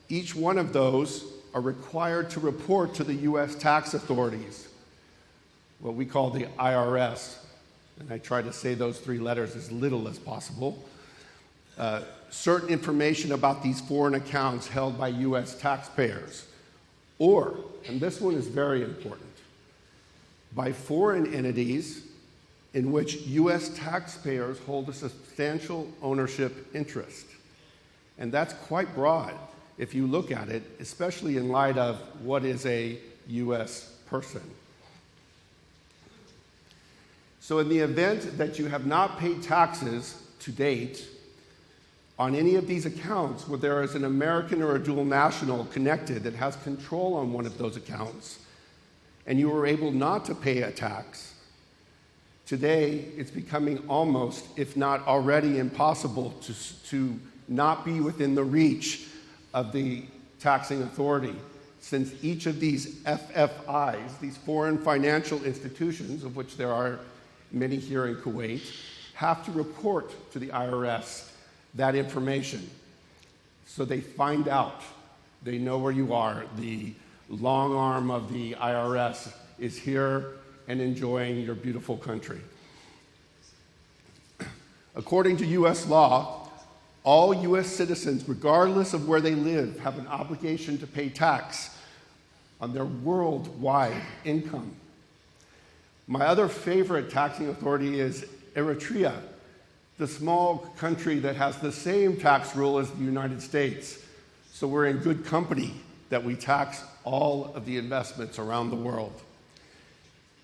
Each one of those are required to report to the U.S. tax authorities, what we call the IRS, and I try to say those three letters as little as possible, certain information about these foreign accounts held by U.S. taxpayers, or, and this one is very important, by foreign entities in which U.S. taxpayers hold a substantial ownership interest. And that's quite broad if you look at it, especially in light of what is a U.S. person. So in the event that you have not paid taxes to date on any of these accounts where there is an American or a dual national connected that has control on one of those accounts, and you were able not to pay a tax, today it's becoming almost, if not already impossible, to not be within the reach of the taxing authority, since each of these FFIs, these foreign financial institutions, of which there are many here in Kuwait, have to report to the IRS that information. So they find out, they know where you are. The long arm of the IRS is here and enjoying your beautiful country. According to U.S. law, all U.S. citizens, regardless of where they live, have an obligation to pay tax on their worldwide income. My other favorite taxing authority is Eritrea, the small country that has the same tax rule as the United States. So we're in good company that we tax all of the investments around the world.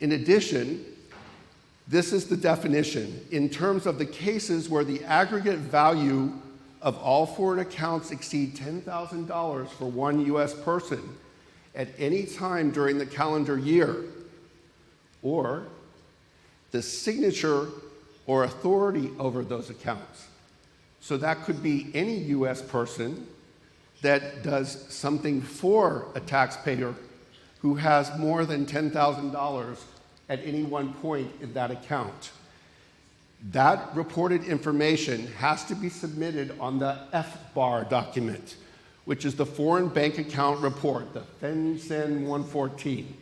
In addition, this is the definition. In terms of the cases where the aggregate value of all foreign accounts exceed $10,000 for one U.S. person at any time during the calendar year, or the signature or authority over those accounts. So that could be any U.S. person that does something for a taxpayer who has more than $10,000 at any one point in that account. That reported information has to be submitted on the FBAR document, which is the Foreign Bank Account Report, the FinCEN 114.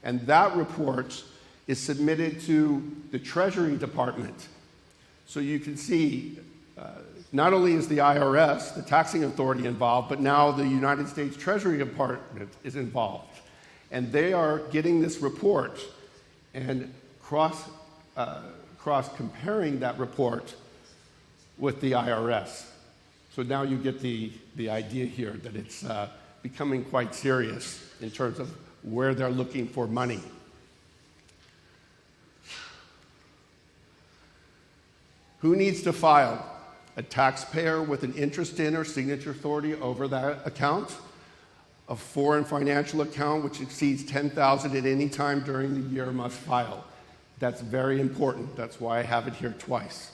And that report is submitted to the Treasury Department. So you can see, not only is the IRS, the taxing authority, involved, but now the United States Treasury Department is involved. And they are getting this report and cross-comparing that report with the IRS. So now you get the idea here that it's becoming quite serious in terms of where they're looking for money. Who needs to file? A taxpayer with an interest in or signature authority over that account, a foreign financial account which exceeds $10,000 at any time during the year must file. That's very important. That's why I have it here twice.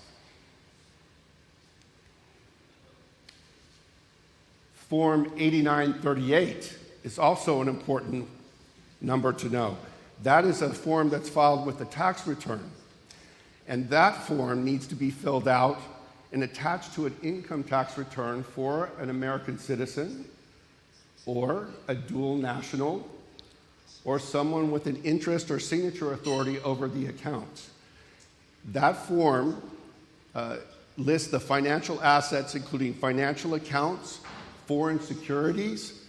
Form 8938 is also an important number to know. That is a form that's filed with the tax return. And that form needs to be filled out and attached to an income tax return for an American citizen or a dual national or someone with an interest or signature authority over the account. That form lists the financial assets, including financial accounts, foreign securities,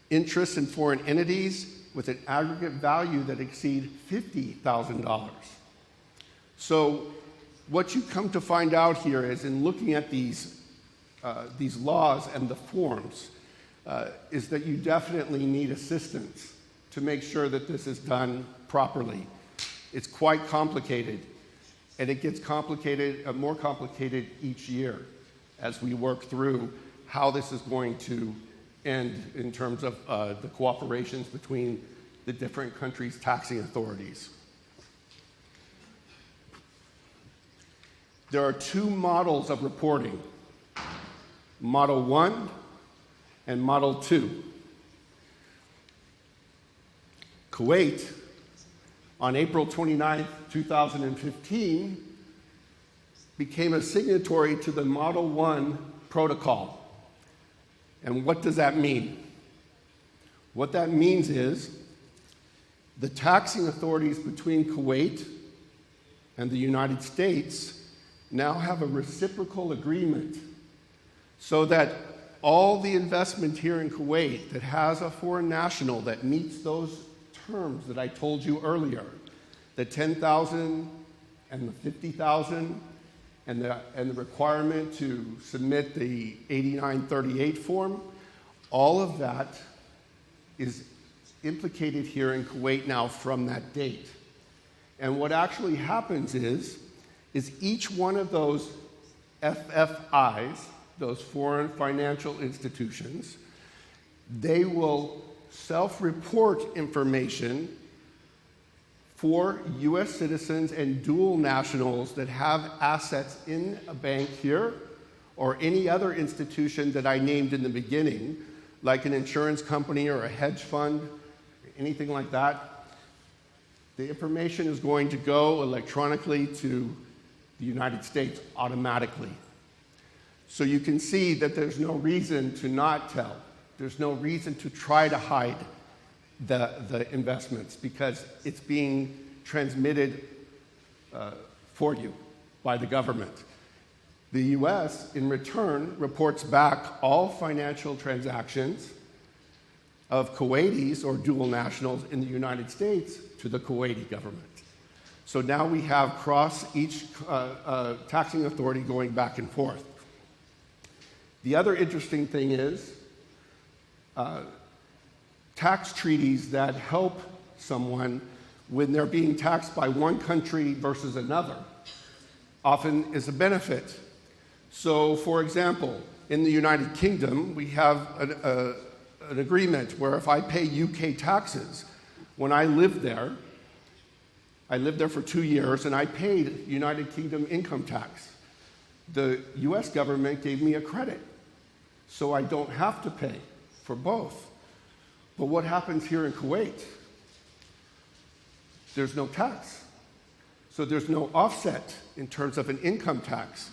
interests in foreign entities with an aggregate value that exceed $50,000. So what you come to find out here is, in looking at these laws and the forms, is that you definitely need assistance to make sure that this is done properly. It's quite complicated, and it gets more complicated each year as we work through how this is going to end in terms of the cooperations between the different countries' taxing authorities. There are two models of reporting, Model 1 and Model 2. Kuwait, on April 29, 2015, became a signatory to the Model 1 protocol. And what does that mean? What that means is the taxing authorities between Kuwait and the United States now have a reciprocal agreement so that all the investment here in Kuwait that has a foreign national that meets those terms that I told you earlier, the 10,000 and the 50,000 and the requirement to submit the 8938 form, all of that is implicated here in Kuwait now from that date. And what actually happens is each one of those FFIs, those foreign financial institutions, they will self-report information for U.S. citizens and dual nationals that have assets in a bank here or any other institution that I named in the beginning, like an insurance company or a hedge fund, anything like that. The information is going to go electronically to the United States automatically. So you can see that there's no reason to not tell. There's no reason to try to hide the investments because it's being transmitted for you by the government. The U.S., in return, reports back all financial transactions of Kuwaitis or dual nationals in the United States to the Kuwaiti government. So now we have each taxing authority going back and forth. The other interesting thing is tax treaties that help someone when they're being taxed by one country versus another often is a benefit. So, for example, in the United Kingdom, we have an agreement where if I pay UK taxes, when I lived there for 2 years and I paid United Kingdom income tax. The US government gave me a credit, so I don't have to pay for both. But what happens here in Kuwait? There's no tax. So there's no offset in terms of an income tax.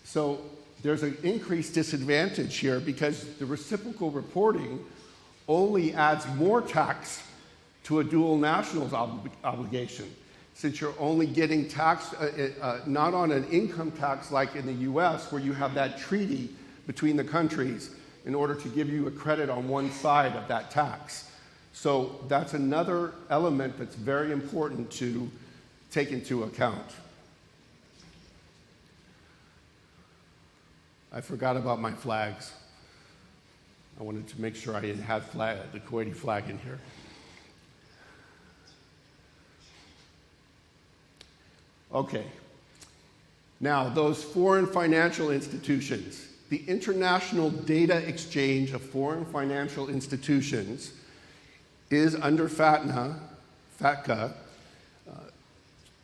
So there's an increased disadvantage here because the reciprocal reporting only adds more tax to a dual nationals obligation. Since you're only getting taxed, not on an income tax like in the US, where you have that treaty between the countries in order to give you a credit on one side of that tax. So that's another element that's very important to take into account. I forgot about my flags. I wanted to make sure I had the Kuwaiti flag in here. Okay. Now, those foreign financial institutions, the international data exchange of foreign financial institutions is under FATCA,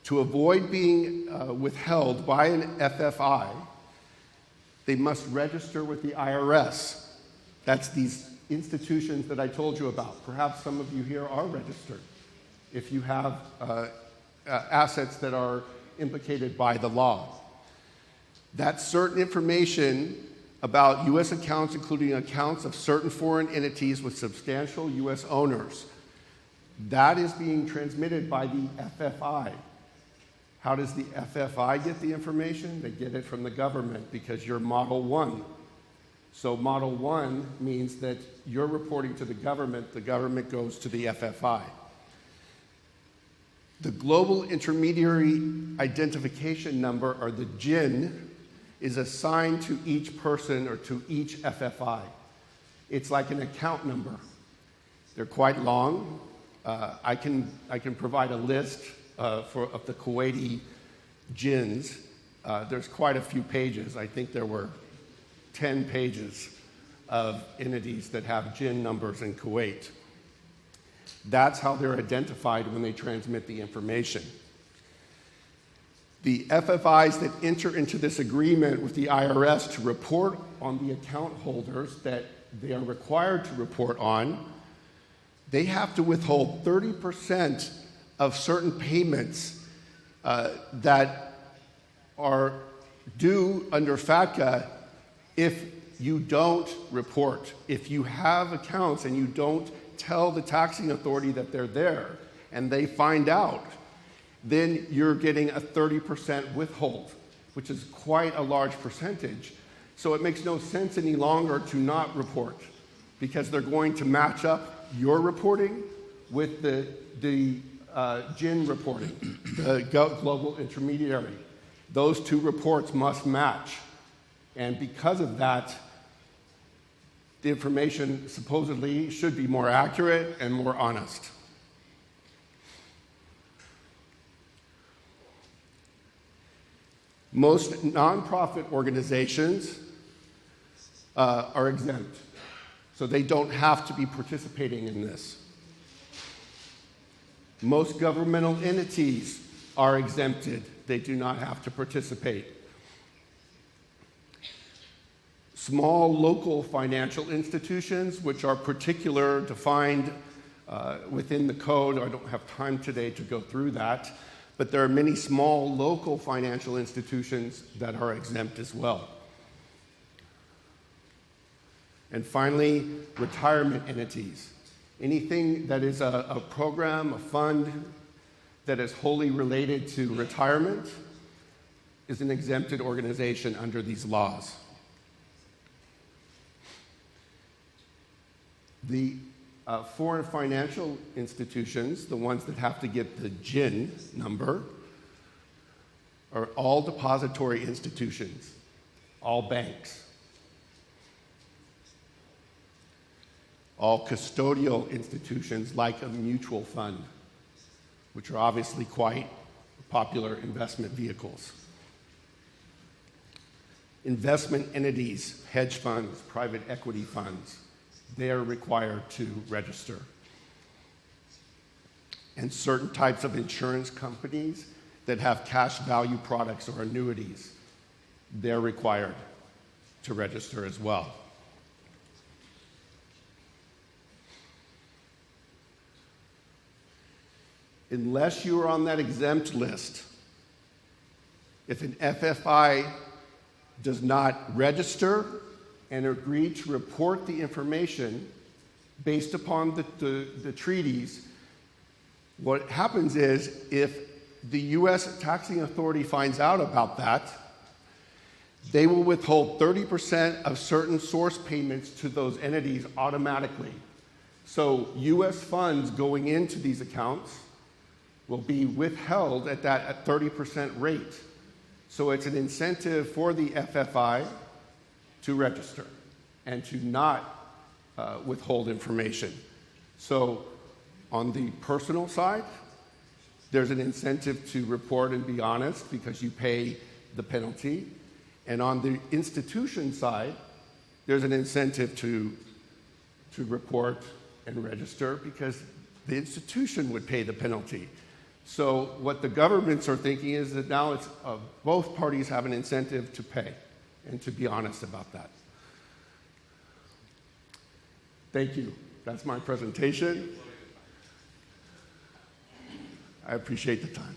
to avoid being withheld by an FFI, they must register with the IRS. That's these institutions that I told you about. Perhaps some of you here are registered if you have assets that are implicated by the law. That's certain information about U.S. accounts, including accounts of certain foreign entities with substantial U.S. owners. That is being transmitted by the FFI. How does the FFI get the information? They get it from the government because you're Model 1. So Model 1 means that you're reporting to the government goes to the FFI. The Global Intermediary Identification Number, or the GIN, is assigned to each person or to each FFI. It's like an account number. They're quite long. I can provide a list of the Kuwaiti GINs. There's quite a few pages. I think there were 10 pages of entities that have GIN numbers in Kuwait. That's how they're identified when they transmit the information. The FFIs that enter into this agreement with the IRS to report on the account holders that they are required to report on, they have to withhold 30% of certain payments that are due under FATCA if you don't report. If you have accounts and you don't tell the taxing authority that they're there and they find out, then you're getting a 30% withhold, which is quite a large percentage. So it makes no sense any longer to not report because they're going to match up your reporting with the GIN reporting, the global intermediary. Those two reports must match. And because of that, the information supposedly should be more accurate and more honest. Most nonprofit organizations are exempt, so they don't have to be participating in this. Most governmental entities are exempted. They do not have to participate. Small local financial institutions, which are defined within the code. I don't have time today to go through that, but there are many small local financial institutions that are exempt as well. And finally, retirement entities. Anything that is a program, a fund that is wholly related to retirement is an exempted organization under these laws. The foreign financial institutions, the ones that have to get the GIN number, are all depository institutions, all banks. all custodial institutions like a mutual fund, which are obviously quite popular investment vehicles. Investment entities, hedge funds, private equity funds, they are required to register. And certain types of insurance companies that have cash value products or annuities, they're required to register as well. Unless you are on that exempt list, if an FFI does not register and agree to report the information based upon the treaties, what happens is if the U.S. taxing authority finds out about that, they will withhold 30% of certain source payments to those entities automatically. So U.S. funds going into these accounts will be withheld at that 30% rate. So it's an incentive for the FFI to register and to not withhold information. So on the personal side, there's an incentive to report and be honest because you pay the penalty. And on the institution side, there's an incentive to report and register because the institution would pay the penalty. So what the governments are thinking is that now it's both parties have an incentive to pay and to be honest about that. Thank you. That's my presentation. I appreciate the time.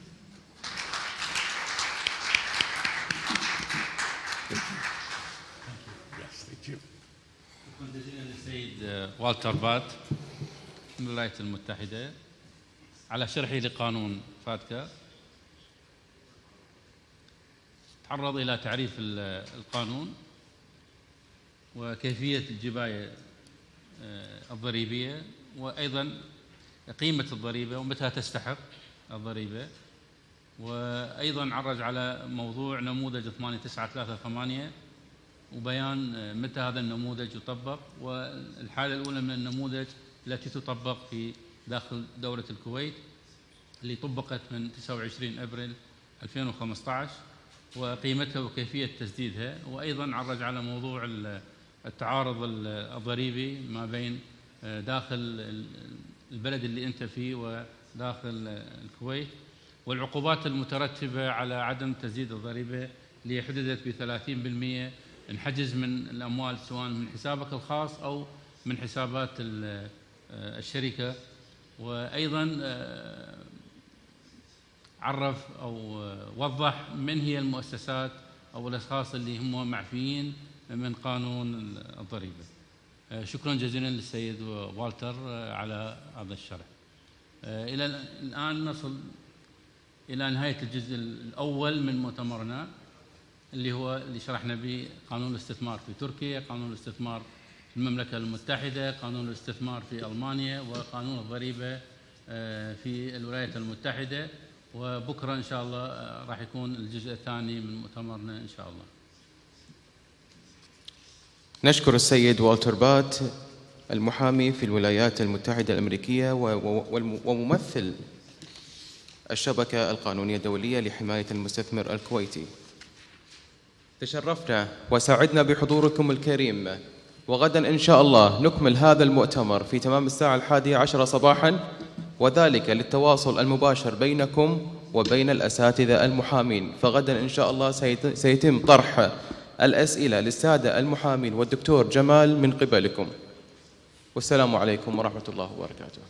Thank you. Yes, thank you. شكرا جزيلا للسيد والتر بات من الولايات المتحدة على شرحه لقانون فاتكا. تعرض إلى تعريف القانون وكيفية الجباية الضريبية وأيضا قيمة الضريبة ومتى تستحق الضريبة، وأيضا عرج على موضوع نموذج 8938 وبيان متى هذا النموذج يطبق والحالة الأولى من النموذج التي تطبق في داخل دولة الكويت اللي طبقت من 29 ابريل 2015 وقيمتها وكيفية تسديدها، وأيضا عرج على موضوع التعارض الضريبي ما بين داخل البلد اللي أنت فيه وداخل الكويت والعقوبات المترتبة على عدم تسديد الضريبة اللي حددت ب 30% انحجز من الأموال سواء من حسابك الخاص أو من حسابات الشركة. وأيضا عرف أو وضح من هي المؤسسات أو الأشخاص اللي هم معفيين من قانون الضريبة. شكرا جزيلا للسيد والتر على هذا الشرح. إلى الآن نصل إلى نهاية الجزء الأول من مؤتمرنا اللي هو اللي شرحنا به قانون الاستثمار في تركيا، قانون الاستثمار في المملكة المتحدة، قانون الاستثمار في ألمانيا، وقانون الضريبة في الولايات المتحدة. وبكرة إن شاء الله راح يكون الجزء الثاني من مؤتمرنا إن شاء الله. نشكر السيد والتر بات المحامي في الولايات المتحدة الأمريكية وممثل الشبكة القانونية الدولية لحماية المستثمر الكويتي. تشرفنا وسعدنا بحضوركم الكريم، وغدا إن شاء الله نكمل هذا المؤتمر في تمام الساعة 11 صباحا، وذلك للتواصل المباشر بينكم وبين الأساتذة المحامين. فغدا إن شاء الله سيتم طرح الأسئلة للسادة المحامين والدكتور جمال من قبلكم. والسلام عليكم ورحمة الله وبركاته.